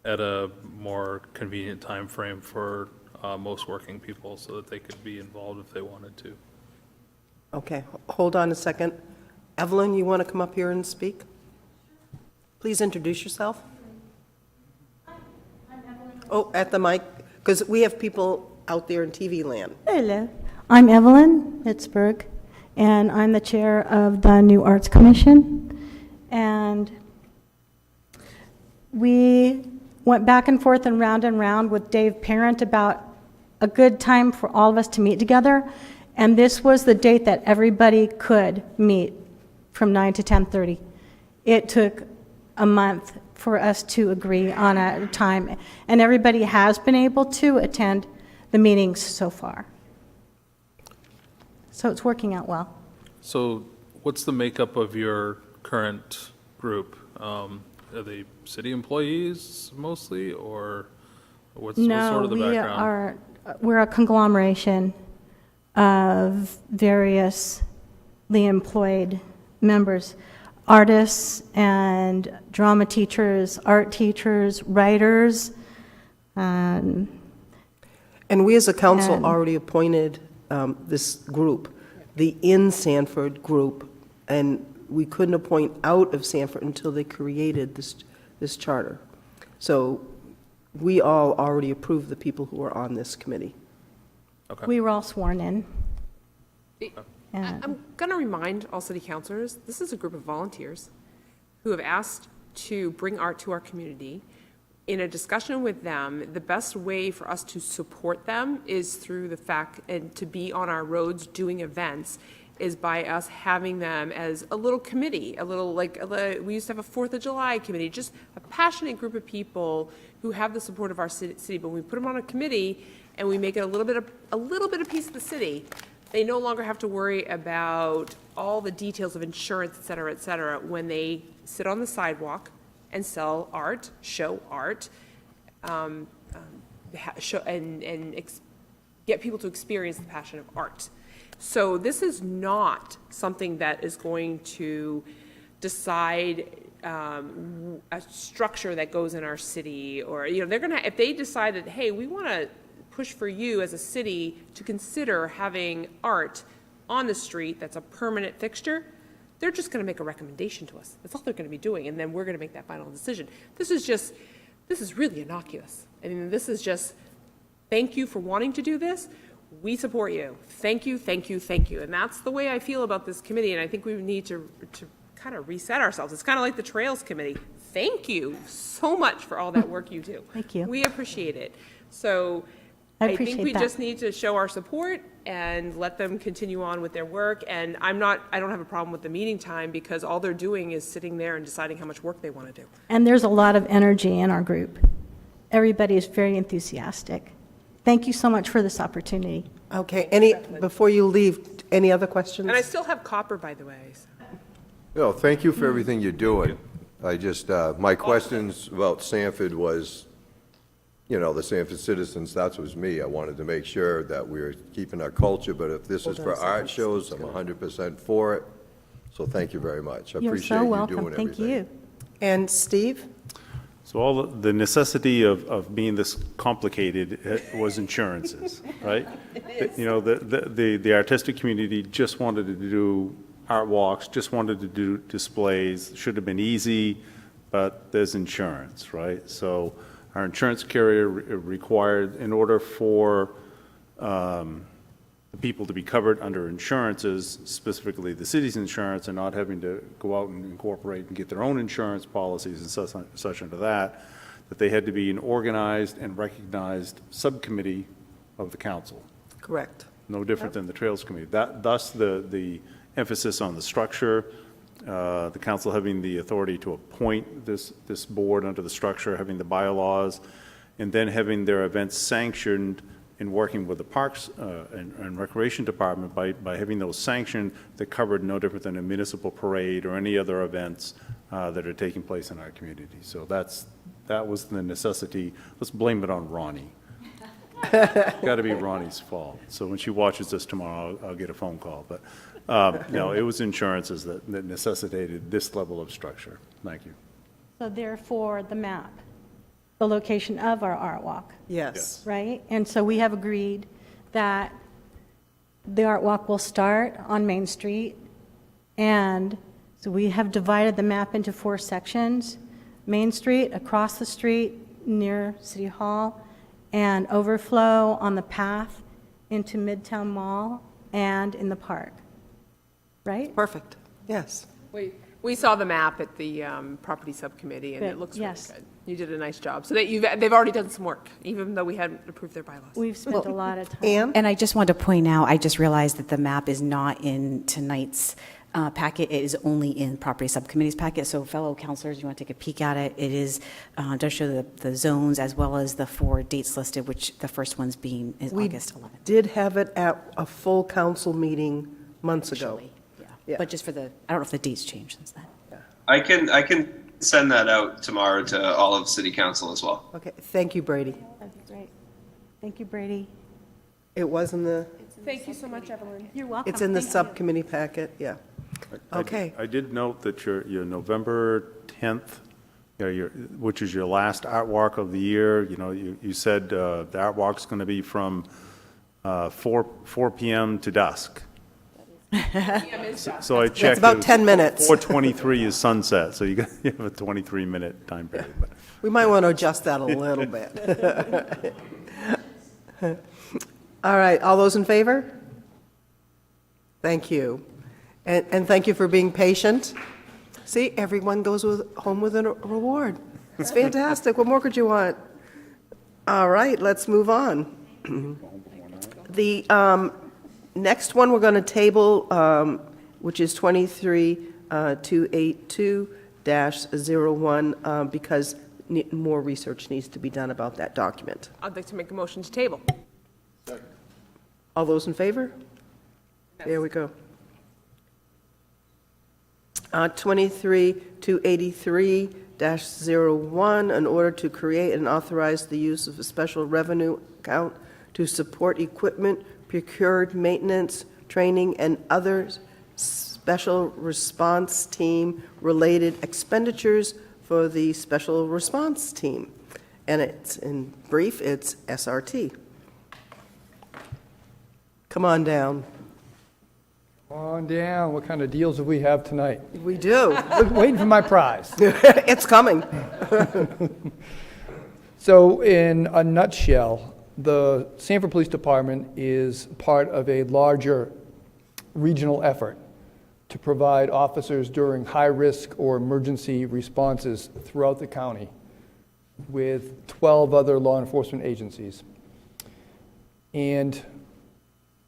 at a more convenient time frame for most working people, so that they could be involved if they wanted to. Okay, hold on a second. Evelyn, you want to come up here and speak? Please introduce yourself. Oh, at the mic, because we have people out there in TV land. Hello, I'm Evelyn Pittsburgh, and I'm the chair of the New Arts Commission. and we went back and forth and round with Dave Parent about a good time for all of us to meet together, and this was the date that everybody could meet from 9 to 10:30. It took a month for us to agree on a time, and everybody has been able to attend the meetings so far. So it's working out well. So what's the makeup of your current group? Are they city employees mostly, or what's sort of the background? We're a conglomeration of variously employed members, artists and drama teachers, art teachers, writers. And we as a council already appointed this group, the In Sanford group, and we couldn't appoint out of Sanford until they created this charter. So we all already approved the people who are on this committee. Okay. We were all sworn in. I'm going to remind all city councilors, this is a group of volunteers who have asked to bring art to our community. In a discussion with them, the best way for us to support them is through the fact, and to be on our roads doing events, is by us having them as a little committee, a little like, we used to have a 4th of July committee, just a passionate group of people who have the support of our city. But when we put them on a committee and we make it a little bit of piece of the city, they no longer have to worry about all the details of insurance, et cetera, when they sit on the sidewalk and sell art, show art, get people to experience the passion of art. So this is not something that is going to decide a structure that goes in our city, or they're gonna, if they decide that, hey, we want to push for you as a city to consider having art on the street that's a permanent fixture, they're just going to make a recommendation to us. That's all they're going to be doing, and then we're going to make that final decision. This is really innocuous. I mean, this is just, thank you for wanting to do this. We support you. Thank you, thank you, thank you. And that's the way I feel about this committee, and I think we need to kind of reset ourselves. It's kind of like the Trails Committee. Thank you so much for all that work you do. Thank you. We appreciate it. So I think we just need to show our support and let them continue on with their work. And I don't have a problem with the meeting time, because all they're doing is sitting there and deciding how much work they want to do. And there's a lot of energy in our group. Everybody is very enthusiastic. Thank you so much for this opportunity. Okay, before you leave, any other questions? And I still have copper, by the way. So. No, thank you for everything you're doing. I just, my questions about Sanford was, the Sanford citizens, that was me. I wanted to make sure that we were keeping our culture, but if this is for art shows, I'm 100% for it. So thank you very much. I appreciate you doing everything. Thank you. And Steve? So all the necessity of being this complicated was insurances, right? The artistic community just wanted to do art walks, just wanted to do displays. Should have been easy, but there's insurance, right? So our insurance carrier required, in order for the people to be covered under insurances, specifically the city's insurance, and not having to go out and incorporate and get their own insurance policies and such under that they had to be an organized and recognized subcommittee of the council. Correct. No different than the Trails Committee. Thus the emphasis on the structure, the council having the authority to appoint this board under the structure, having the bylaws, and then having their events sanctioned in working with the Parks and Recreation Department by having those sanctioned that covered no different than a municipal parade or any other events that are taking place in our community. So that was the necessity. Let's blame it on Ronnie. Got to be Ronnie's fault. So when she watches this tomorrow, I'll get a phone call. But no, it was insurances that necessitated this level of structure. Thank you. So therefore, the map, the location of our art walk. Yes. Right? And so we have agreed that the art walk will start on Main Street. And so we have divided the map into 4 sections: Main Street, across the street near City Hall, and overflow on the path into Midtown Mall and in the park. Right? Perfect. Yes. Wait, We saw the map at the property subcommittee, and Good, it looks yes. really good. You did a nice job. So that they've already done some work, even though we hadn't approved their bylaws. We've spent a lot of time. Anne? And I just wanted to point out, I just realized that the map is not in tonight's packet. It is only in property subcommittee's packet. So fellow counselors, you want to take a peek at it. It is, does show the zones as well as the 4 dates listed, which the first one's being is We August 11th. did have it at a full council meeting months ago. Actually, yeah. Yeah. But just for the, I don't know if the dates changed since then. I can send that out tomorrow to all of City Council as well. Okay, thank you, Brady. That'd be great. Thank you, Brady. It was in the, Thank you so much, Evelyn. You're welcome. it's in the Thank you. subcommittee packet, yeah. Okay. I did note that your November 10th, which is your last art walk of the year, you said the art walk's going to be from 4 p.m. to dusk. So I checked. That's about 10 minutes. 4:23 is sunset, so you have a 23-minute time period. But We might want to adjust that a little bit. All right, all those in favor? Thank you. And thank you for being patient. See, everyone goes home with a reward. It's fantastic. What more could you want? All right, let's move on. The next one we're going to table, which is 23282-01, because more research needs to be done about that document. I'd like to make a motion to table. All those in favor? There we go. 23283-01, in order to create and authorize the use of a special revenue account to support equipment, procured maintenance, training, and other special response team-related expenditures for the special response team. And it's, in brief, it's SRT. Come on down. Come on down. What kind of deals do we have tonight? We do. Waiting for my prize. It's coming. So in a nutshell, the Sanford Police Department is part of a larger regional effort to provide officers during high-risk or emergency responses throughout the county with 12 other law enforcement agencies. And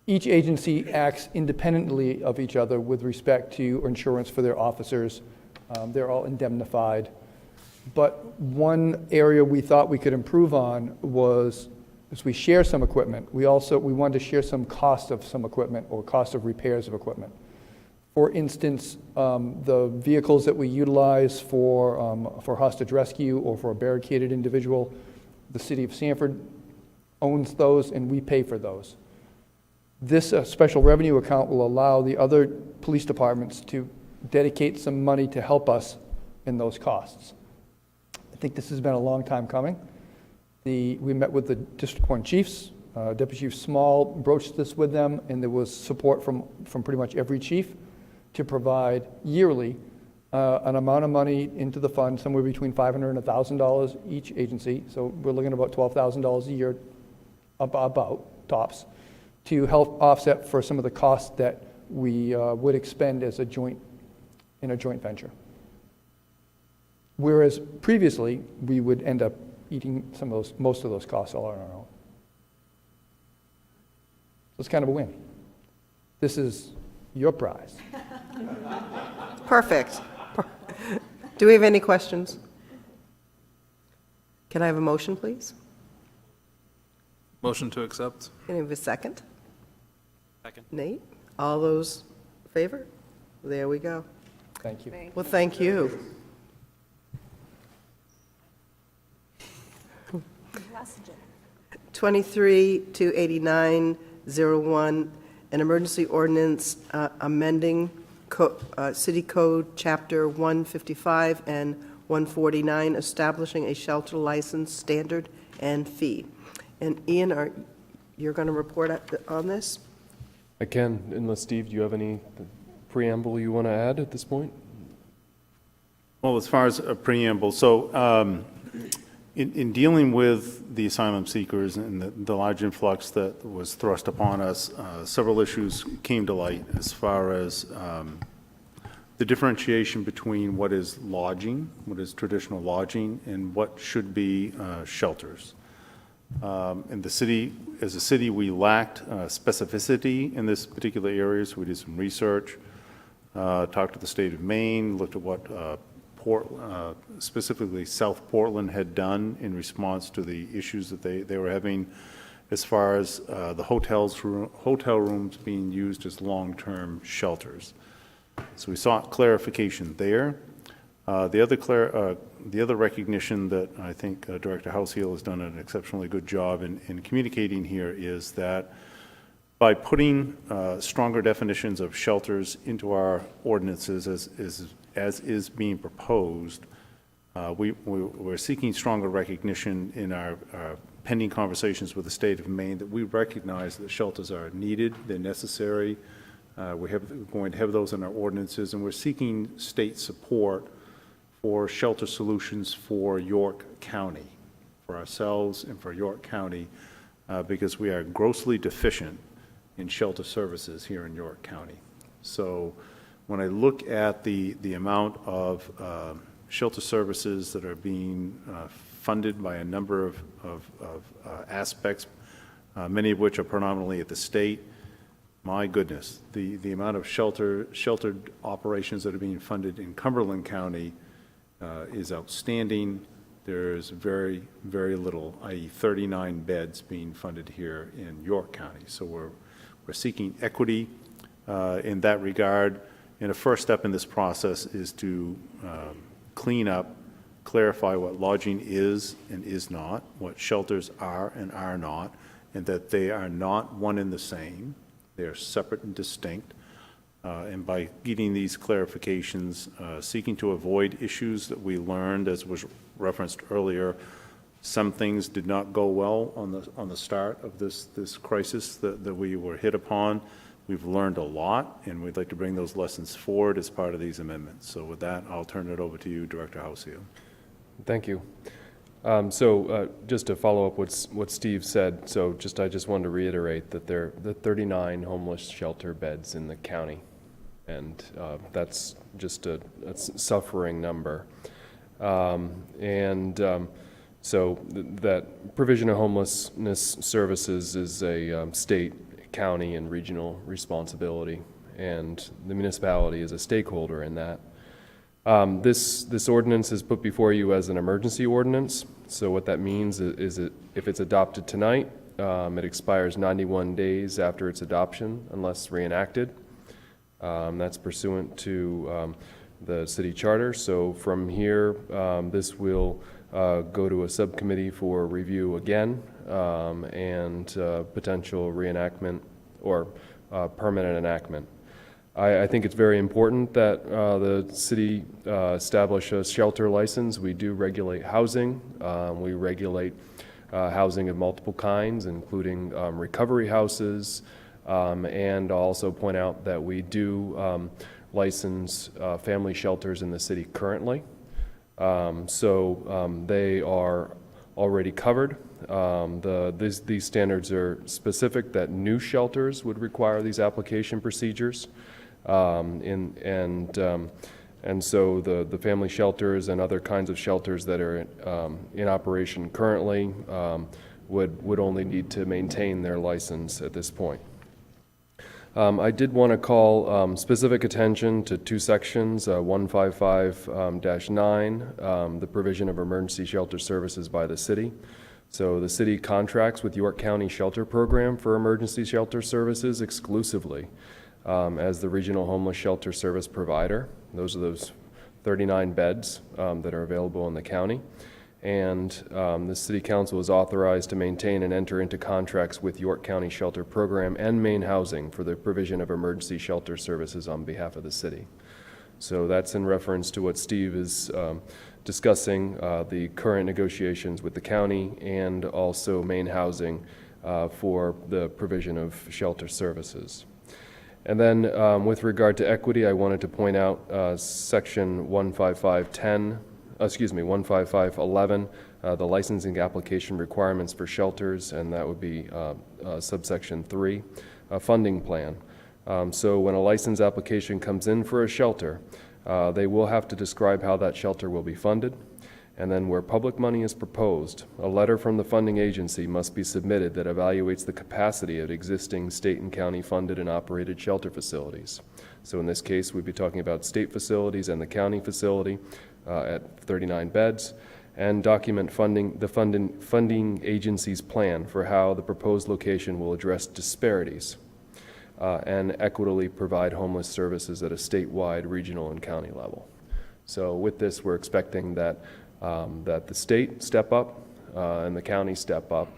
each agency acts independently of each other with respect to insurance for their officers. They're all indemnified. But one area we thought we could improve on was, as we share some equipment, we wanted to share some cost of some equipment or cost of repairs of equipment. For instance, the vehicles that we utilize for hostage rescue or for a barricaded individual, the city of Sanford owns those and we pay for those. This special revenue account will allow the other police departments to dedicate some money to help us in those costs. I think this has been a long time coming. We met with the District 1 chiefs. Deputy Chief Small broached this with them, and there was support from pretty much every chief to provide yearly an amount of money into the fund, somewhere between $500 and $1,000 each agency. So we're looking at about $12,000 a year, about tops, to help offset for some of the costs that we would expend as in a joint venture. Whereas previously, we would end up eating most of those costs all on our own. So it's kind of a win. This is your prize. Perfect. Do we have any questions? Can I have a motion, please? Motion to accept. Can I have a second? Second. Nate? All those in favor? There we go. Thank you. Well, thank you. Passenger. 23-289-01, an emergency ordinance amending City Code Chapter 155 and 149, establishing a shelter license standard and fee. And Ian, you're going to report on this? I can, unless Steve, do you have any preamble you want to add at this point? Well, as far as a preamble, so in dealing with the asylum seekers and the large influx that was thrust upon us, several issues came to light as far as the differentiation between what is lodging, what is traditional lodging, and what should be shelters. In the city, as a city, we lacked specificity in this particular area, so we did some research, talked to the state of Maine, looked at what specifically South Portland had done in response to the issues that they were having as far as the hotel rooms being used as long-term shelters. So we sought clarification there. The other recognition that I think Director Househeel has done an exceptionally good job in communicating here is that by putting stronger definitions of shelters into our ordinances as is being proposed, we're seeking stronger recognition in our pending conversations with the state of Maine that we recognize that shelters are needed, they're necessary. We're going to have those in our ordinances, and we're seeking state support for shelter solutions for York County, for ourselves and for York County, because we are grossly deficient in shelter services here in York County. So when I look at the amount of shelter services that are being funded by a number of aspects, many of which are predominantly at the state, my goodness, the amount of sheltered operations that are being funded in Cumberland County is outstanding. There's very, very little, i.e. 39 beds being funded here in York County. So we're seeking equity in that regard. And a first step in this process is to clean up, clarify what lodging is and is not, what shelters are and are not, and that they are not one and the same. They are separate and distinct. And by getting these clarifications, seeking to avoid issues that we learned, as was referenced earlier, some things did not go well on the start of this crisis that we were hit upon. We've learned a lot, and we'd like to bring those lessons forward as part of these amendments. So with that, I'll turn it over to you, Director Househeel. Thank you. Just to follow up what Steve said, I just wanted to reiterate that there are 39 homeless shelter beds in the county, and that's just a suffering number. So that provision of homelessness services is a state, county, and regional responsibility, and the municipality is a stakeholder in that. This ordinance is put before you as an emergency ordinance. So what that means is if it's adopted tonight, it expires 91 days after its adoption unless reenacted. That's pursuant to the city charter. So from here, this will go to a subcommittee for review again and potential reenactment or permanent enactment. I think it's very important that the city establish a shelter license. We do regulate housing. We regulate housing of multiple kinds, including recovery houses, and also point out that we do license family shelters in the city currently. They are already covered. These standards are specific that new shelters would require these application procedures. And so the family shelters and other kinds of shelters that are in operation currently would only need to maintain their license at this point. I did want to call specific attention to two sections, 155-9, the provision of emergency shelter services by the city. So the city contracts with York County Shelter Program for emergency shelter services exclusively. As the regional homeless shelter service provider. Those are those 39 beds that are available in the county. And the City Council is authorized to maintain and enter into contracts with York County Shelter Program and Maine Housing for the provision of emergency shelter services on behalf of the city. So that's in reference to what Steve is discussing, the current negotiations with the county and also Maine Housing for the provision of shelter services. And then with regard to equity, I wanted to point out section 15511, the licensing application requirements for shelters, and that would be subsection 3, a funding plan. So when a license application comes in for a shelter, they will have to describe how that shelter will be funded. And then where public money is proposed, a letter from the funding agency must be submitted that evaluates the capacity of existing state and county funded and operated shelter facilities. So in this case, we'd be talking about state facilities and the county facility at 39 beds, and document the funding agency's plan for how the proposed location will address disparities and equitably provide homeless services at a statewide, regional, and county level. So with this, we're expecting that the state step up and the county step up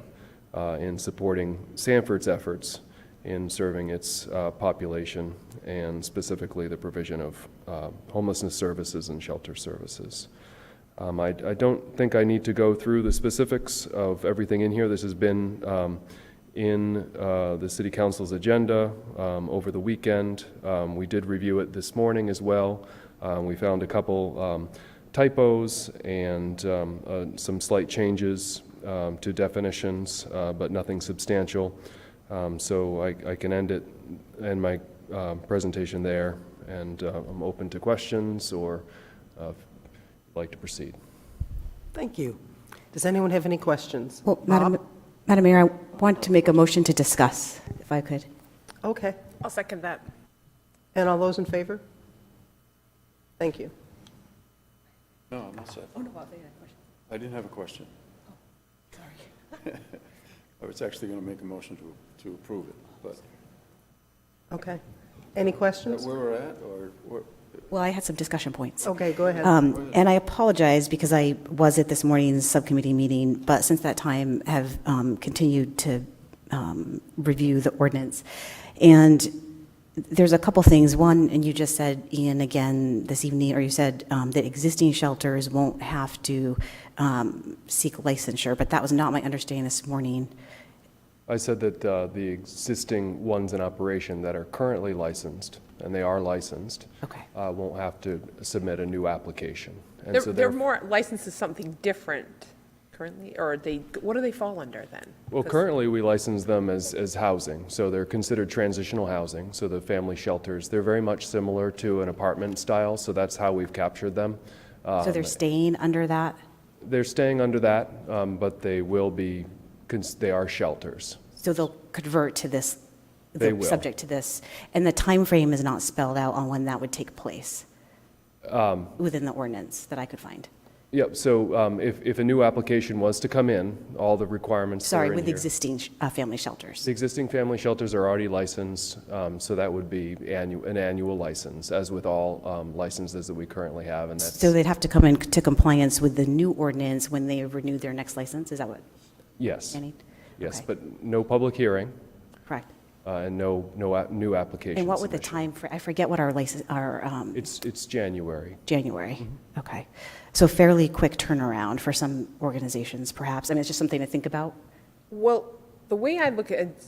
in supporting Sanford's efforts in serving its population, and specifically the provision of homelessness services and shelter services. I don't think I need to go through the specifics of everything in here. This has been in the City Council's agenda over the weekend. We did review it this morning as well. We found a couple typos and some slight changes to definitions, but nothing substantial. So I can end it in my presentation there, and I'm open to questions or like to proceed. Thank you. Does anyone have any questions? Well, Madam Mayor, I want to make a motion to discuss, if I could. Okay. I'll second that. And all those in favor? Thank you. No, I'm not set. Oh, no, they had a question. I didn't have a question. Sorry. I was actually going to make a motion to approve it, but. Okay. Any Is questions? that where we're at, or what? Well, I had some discussion points. Okay, go ahead. And I apologize because I was at this morning's subcommittee meeting, but since that time have continued to review the ordinance. And there's a couple things. One, and you just said, Ian, again this evening, or you said that existing shelters won't have to seek licensure, but that was not my understanding this morning. I said that the existing ones in operation that are currently licensed, and they are licensed, Okay. won't have to submit a new application. And They're, so they're more licensed as something different currently, or what do they fall under then? Well, currently we license them as housing, so they're considered transitional housing. So the family shelters, they're very much similar to an apartment style, so that's how we've captured them. So they're staying under that? They're staying under that, but they will be, they are shelters. So they'll convert to this, They will. subject to this, and the time frame is not spelled out on when that would take place within the ordinance that I could find. Yep, so if a new application was to come in, all the requirements that are Sorry, in with here- existing family shelters. The existing family shelters are already licensed, so that would be an annual license, as with all licenses that we currently have, and that's... So they'd have to come into compliance with the new ordinance when they renew their next license? Is that what? Yes. Annie? Yes, Okay. but no public hearing. Correct. And no new application And what would the submission. time for? I forget what our license, It's January. January. Mm-hmm. Okay. So fairly quick turnaround for some organizations, perhaps. I mean, it's just something to think about. Well, the way I look at it,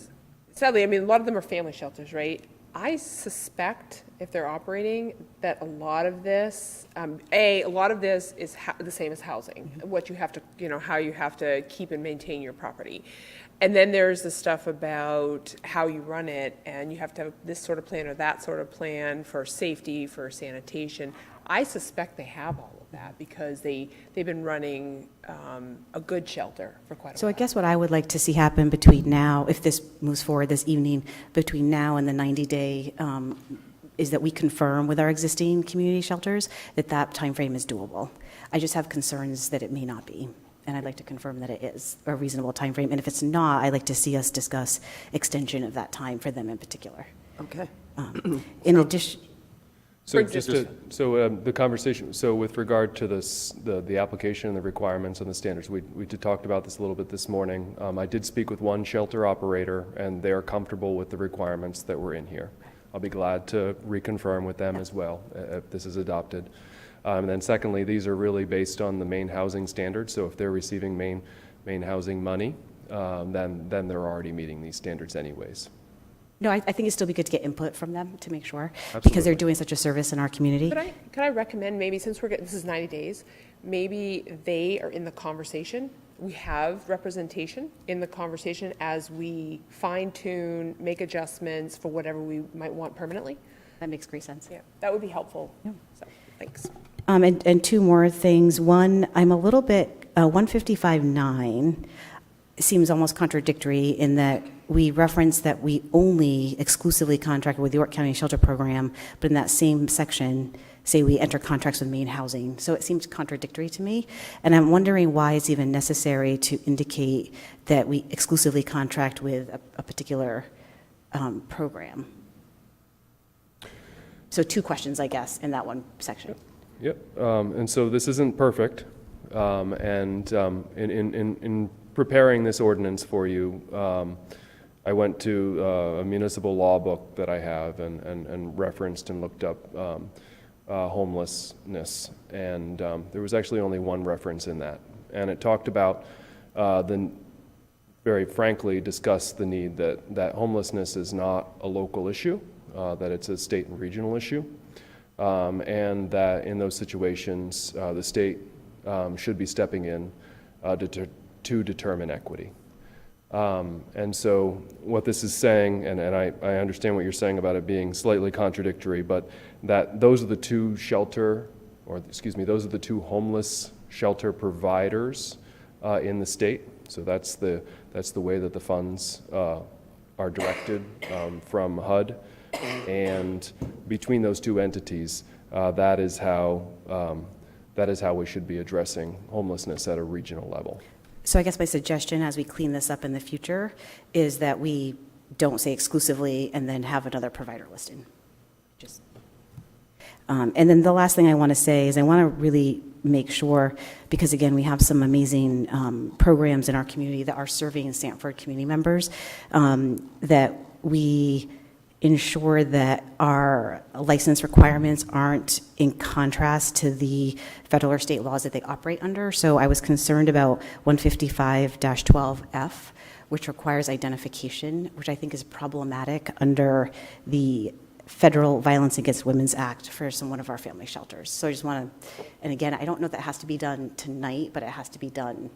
sadly, I mean, a lot of them are family shelters, right? I suspect, if they're operating, that a lot of this, a lot of this is the same as housing, what you have to, how you have to keep and maintain your property. And then there's the stuff about how you run it, and you have to have this sort of plan or that sort of plan for safety, for sanitation. I suspect they have all of that because they've been running a good shelter for quite a while. So I guess what I would like to see happen between now, if this moves forward this evening, between now and the 90-day, is that we confirm with our existing community shelters that that timeframe is doable. I just have concerns that it may not be, and I'd like to confirm that it is a reasonable timeframe. And if it's not, I'd like to see us discuss extension of that time for them in particular. Okay. In addition, So the conversation, so with regard to this, the application and the requirements and the standards, we talked about this a little bit this morning. I did speak with one shelter operator, and they're comfortable with the requirements that were in here. I'll be glad to reconfirm with them as well if this is adopted. And then secondly, these are really based on the main housing standards. So if they're receiving main housing money, then they're already meeting these standards anyways. no, I think it'd still be good to get input from them to make sure, Absolutely. because they're doing such a service in our community. Could I recommend maybe, since this is 90 days, maybe they are in the conversation we have representation in the conversation as we fine tune, make adjustments for whatever we might want permanently. That makes great sense. Yeah, that would be helpful. So, thanks. And two more things. One, I'm a little bit, 155.9 seems almost contradictory in that we reference that we only exclusively contract with the York County Shelter Program, but in that same section, say we enter contracts with Maine Housing. So it seems contradictory to me. And I'm wondering why it's even necessary to indicate that we exclusively contract with a particular program. So two questions, I guess, in that one section. Yep, and so this isn't perfect, and in preparing this ordinance for you, I went to a municipal law book that I have and referenced and looked up homelessness, and there was actually only one reference in that, and it talked about very frankly discussed the need that homelessness is not a local issue, that it's a state and regional issue, and that in those situations the state should be stepping in to determine equity. And so what this is saying, and I understand what you're saying about it being slightly contradictory, but that those are the two those are the two homeless shelter providers in the state. So that's the way that the funds are directed from HUD. And between those two entities, that is how we should be addressing homelessness at a regional level. So I guess my suggestion as we clean this up in the future is that we don't say exclusively and then have another provider listed. And then the last thing I want to say is I want to really make sure, because again, we have some amazing programs in our community that are serving Sanford community members, that we ensure that our license requirements aren't in contrast to the federal or state laws that they operate under. So I was concerned about 155-12F, which requires identification, which I think is problematic under the Federal Violence Against Women's Act for one of our family shelters. So I just want to, and again, I don't know if that has to be done tonight, but it has to be done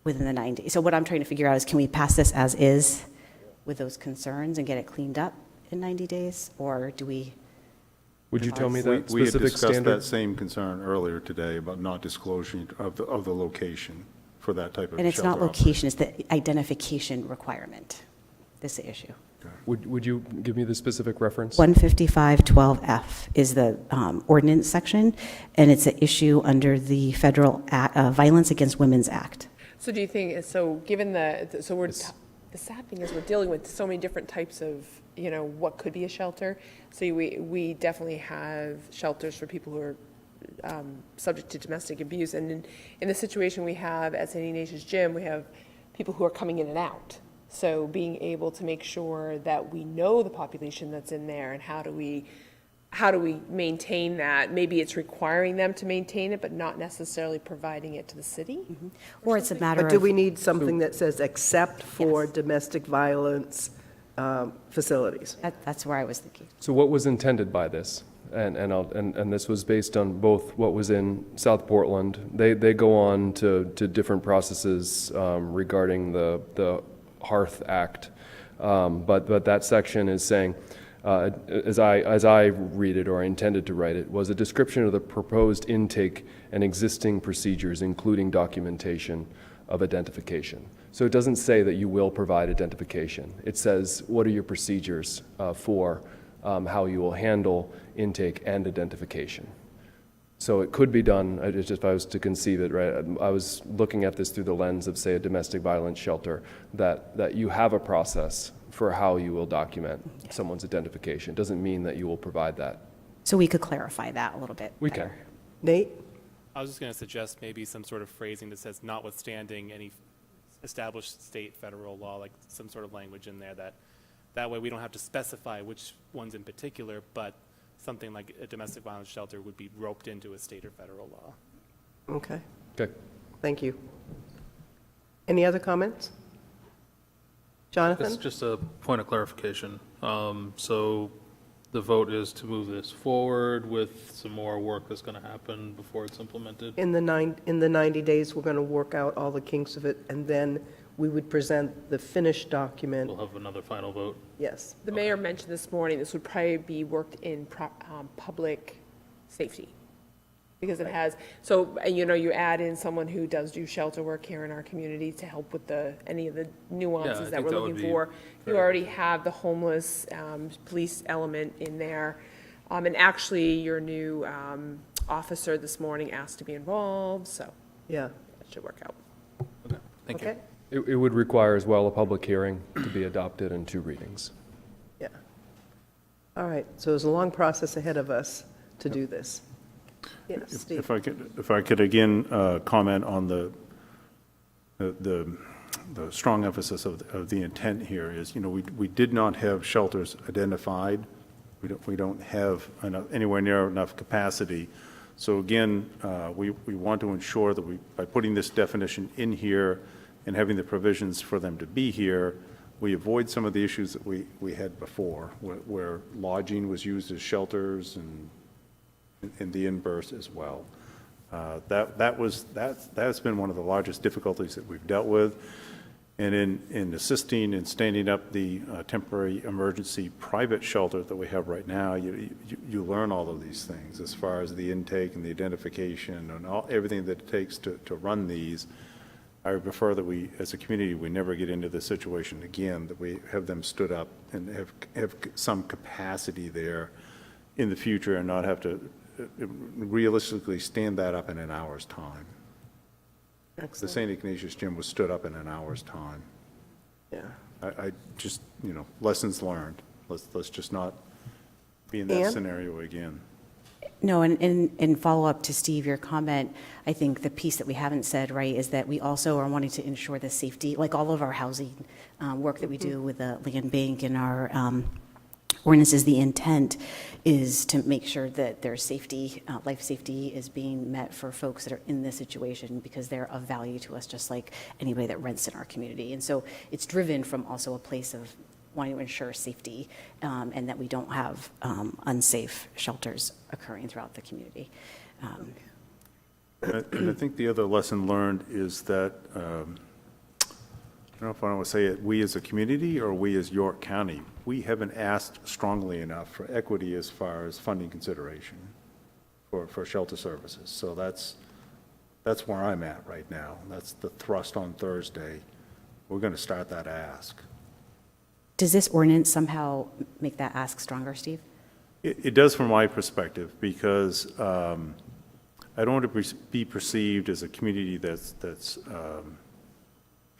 within the 90. So what I'm trying to figure out is, can we pass this as is with those concerns and get it cleaned up in 90 days, or do we? Would you tell me that We had specific discussed standard? that same concern earlier today about not disclosing of the location for that type of And it's shelter not location, it's the identification requirement. This is the issue. Would you give me the specific reference? 155-12F is the ordinance section, and it's an issue under the Federal Violence Against Women's Act. So do you think, so given the sad thing is we're dealing with so many different types of, what could be a shelter. So we definitely have shelters for people who are subject to domestic abuse. And in the situation we have at St. Ignatius Gym, we have people who are coming in and out. So being able to make sure that we know the population that's in there, and how do we maintain that? Maybe it's requiring them to maintain it, but not necessarily providing it to the city. Mm-hmm. Or it's a matter of. But do we need something that says except for domestic violence facilities? That's where I was thinking. So what was intended by this? And this was based on both what was in South Portland. They go on to different processes regarding the Hearth Act, but that section is saying, as I read it or intended to write it, was a description of the proposed intake and existing procedures, including documentation of identification. So it doesn't say that you will provide identification. It says, what are your procedures for how you will handle intake and identification. So it could be done, if I was to conceive it, right, I was looking at this through the lens of, say, a domestic violence shelter, that you have a process for how you will document someone's identification. It doesn't mean that you will provide that. So we could clarify that a little bit. We can. Nate? I was just going to suggest maybe some sort of phrasing that says notwithstanding any established state, federal law, like some sort of language in there that way we don't have to specify which ones in particular, but something like a domestic violence shelter would be roped into a state or federal law. Okay. Okay. Thank you. Any other comments? Jonathan? It's just a point of clarification. So the vote is to move this forward with some more work that's going to happen before it's implemented. In the 90 days, we're going to work out all the kinks of it, and then we would present the finished document. We'll have another final vote. Yes. The mayor mentioned this morning, this would probably be worked in public safety. Because it has, so, you know, you add in someone who does do shelter work here in our community to help with any of the Yeah, I nuances that think we're that would looking be for. You fair. already have the homeless police element in there. And actually, your new officer this morning asked to be involved, so Yeah. that should work out. Okay, thank you. Okay? It would require as well a public hearing to be adopted in 2 readings. Yeah. All right, so there's a long process ahead of us to do this. Yes, Steve. If I could again comment on the strong emphasis of the intent here is, you know, we did not have shelters identified. We don't have anywhere near enough capacity. So again, we want to ensure that by putting this definition in here and having the provisions for them to be here, we avoid some of the issues that we had before, where lodging was used as shelters and the inverse as well. That's been one of the largest difficulties that we've dealt with. And in assisting and standing up the temporary emergency private shelter that we have right now, you learn all of these things as far as the intake and the identification and everything that it takes to run these. I would prefer that we, as a community, we never get into this situation again, that we have them stood up and have some capacity there in the future and not have to realistically stand that up in an hour's time. Excellent. The St. Ignatius Gym was stood up in an hour's time. Yeah. I just, you know, lessons learned. Let's just not be in that Ann? scenario again. No, and in follow-up to Steve, your comment, I think the piece that we haven't said, right, is that we also are wanting to ensure the safety, like all of our housing work that we do with the land bank and our ordinances, the intent is to make sure that their safety, life safety is being met for folks that are in this situation because they're of value to us, just like anybody that rents in our community. And so it's driven from also a place of wanting to ensure safety and that we don't have unsafe shelters occurring throughout the community. And I think the other lesson learned is that, I don't know if I want to say it, we as a community or we as York County, we haven't asked strongly enough for equity as far as funding consideration for shelter services. So that's where I'm at right now. That's the thrust on Thursday. We're going to start that ask. Does this ordinance somehow make that ask stronger, Steve? It does from my perspective, because I don't want to be perceived as a community that's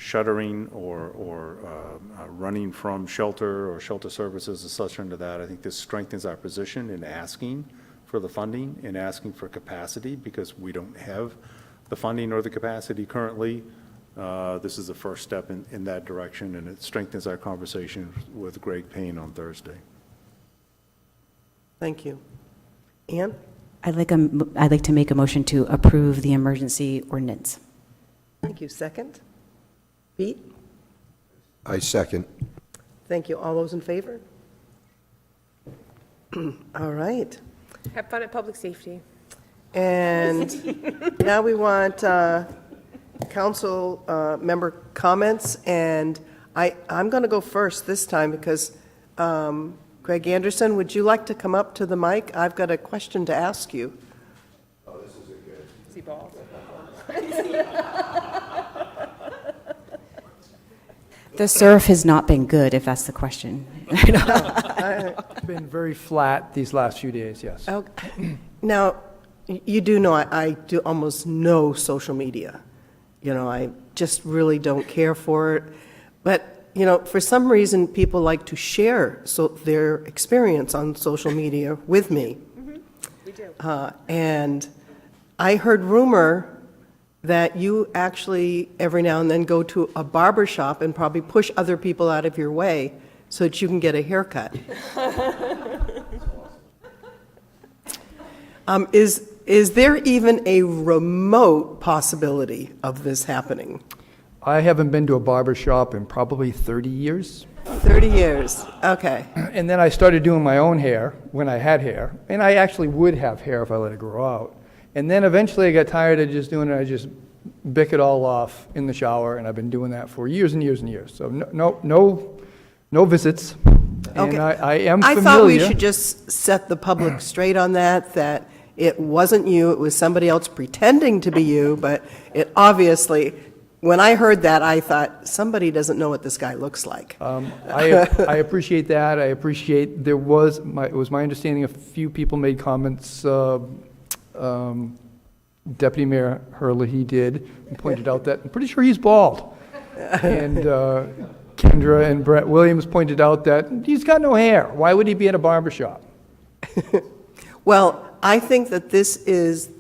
shuttering or running from shelter or shelter services and such under that. I think this strengthens our position in asking for the funding and asking for capacity, because we don't have the funding or the capacity currently. This is the first step in that direction, and it strengthens our conversation with Greg Payne on Thursday. Thank you. Ann? I'd like to make a motion to approve the emergency ordinance. Thank you. Second? Pete? I second. Thank you. All those in favor? All right. Have fun at public safety. And now we want council member comments, and I'm going to go first this time because Greg Anderson, would you like to come up to the mic? I've got a question to ask you. Oh, this is a good. See balls. The surf has not been good, if that's the question. It's been very flat these last few days, yes. Okay. Now, you do know I do almost no social media. You know, I just really don't care for it. But, you know, for some reason, people like to share their experience on social media with me. Mm-hmm. We do. And I heard rumor that you actually every now and then go to a barber shop and probably push other people out of your way so that you can get a haircut. Is there even a remote possibility of this happening? I haven't been to a barber shop in probably 30 years. 30 years, okay. And then I started doing my own hair when I had hair, and I actually would have hair if I let it grow out. And then eventually I got tired of just doing it. I just bick it all off in the shower, and I've been doing that for years and years and years. So no visits. And Okay. I am familiar. I thought we should just set the public straight on that it wasn't you, it was somebody else pretending to be you, but it obviously, when I heard that, I thought, somebody doesn't know what this guy looks like. I appreciate that. I appreciate, it was my understanding a few people made comments, Deputy Mayor Hurley did, and pointed out that, I'm pretty sure he's bald. And Kendra and Brett Williams pointed out that he's got no hair. Why would he be in a barber shop? Well, I think that this is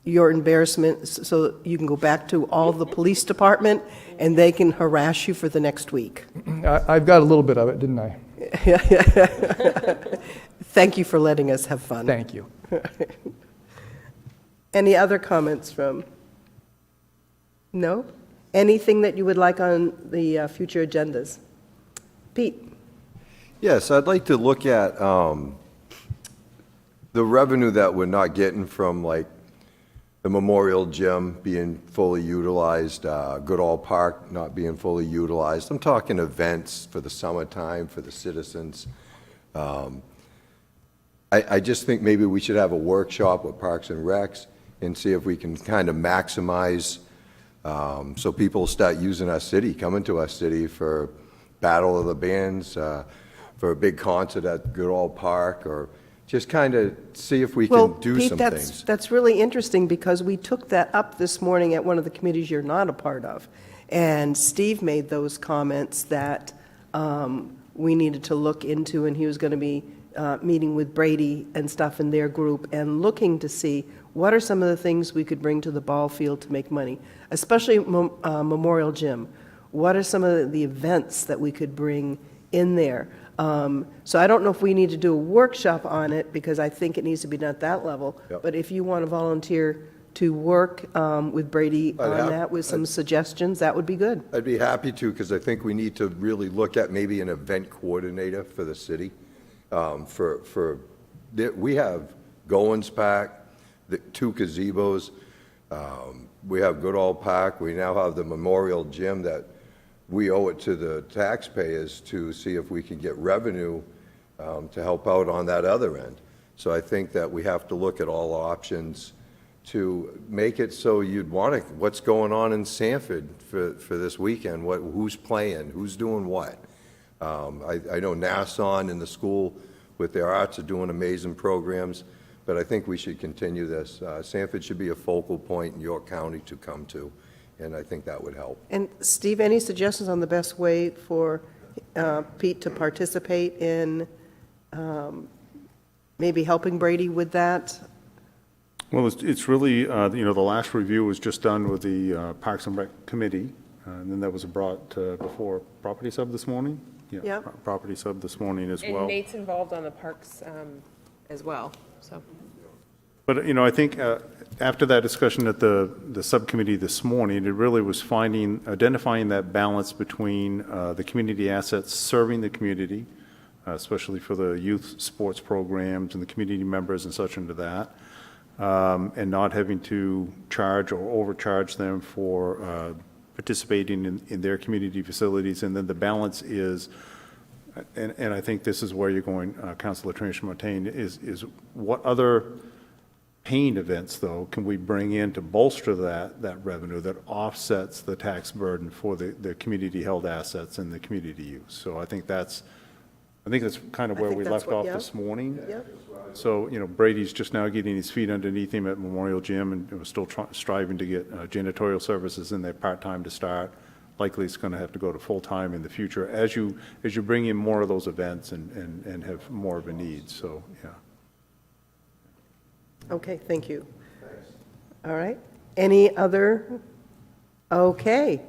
your embarrassment, so you can go back to all the police department, and they can harass you for the next week. I've got a little bit of it, didn't I? Thank you for letting us have fun. Thank you. Any other comments from? No? Anything that you would like on the future agendas? Pete? Yes, I'd like to look at the revenue that we're not getting from, like, the Memorial Gym being fully utilized, Goodall Park not being fully utilized. I'm talking events for the summertime, for the citizens. I just think maybe we should have a workshop with Parks and Recs and see if we can kind of maximize, so people start using our city, coming to our city for Battle of the Bands, for a big concert at Goodall Park, or just kind of see if we can do Pete, some that's, things. that's really interesting, because we took that up this morning at one of the committees you're not a part of. And Steve made those comments that we needed to look into, and he was going to be meeting with Brady and stuff in their group and looking to see what are some of the things we could bring to the ball field to make money, especially Memorial Gym. What are some of the events that we could bring in there? So I don't know if we need to do a workshop on it, because I think it needs to be done at that level. Yep. But if you want to volunteer to work with Brady on that with some suggestions, that would be good. I'd be happy to, because I think we need to really look at maybe an event coordinator for the city. We have Goins Park, the 2 gazebos, we have Goodall Park, we now have the Memorial Gym that we owe it to the taxpayers to see if we can get revenue to help out on that other end. So I think that we have to look at all options to make it so you'd want to, what's going on in Sanford for this weekend, who's playing, who's doing what. I know Nassau and the school with their arts are doing amazing programs, but I think we should continue this. Sanford should be a focal point in York County to come to, and I think that would help. And Steve, any suggestions on the best way for Pete to participate in maybe helping Brady with that? Well, it's really, the last review was just done with the Parks and Rec Committee, and then that was brought before Property Sub this morning. Yeah. Property Sub this morning as well. And Nate's involved on the parks as well, so. But, I think after that discussion at the subcommittee this morning, it really was identifying that balance between the community assets serving the community, especially for the youth sports programs and the community members and such into that, and not having to charge or overcharge them for participating in their community facilities. And then the balance is, and I think this is where you're going, Councilor Trish-Martin, is what other paying events, though, can we bring in to bolster that revenue that offsets the tax burden for the community-held assets and the community use? So I think that's kind of where we left off this morning. Yep. So, Brady's just now getting his feet underneath him at Memorial Gym, and we're still striving to get janitorial services in there part-time to start. Likely it's going to have to go to full-time in the future as you bring in more of those events and have more of a need, so, yeah. Okay, thank you. All right. Any other? Okay.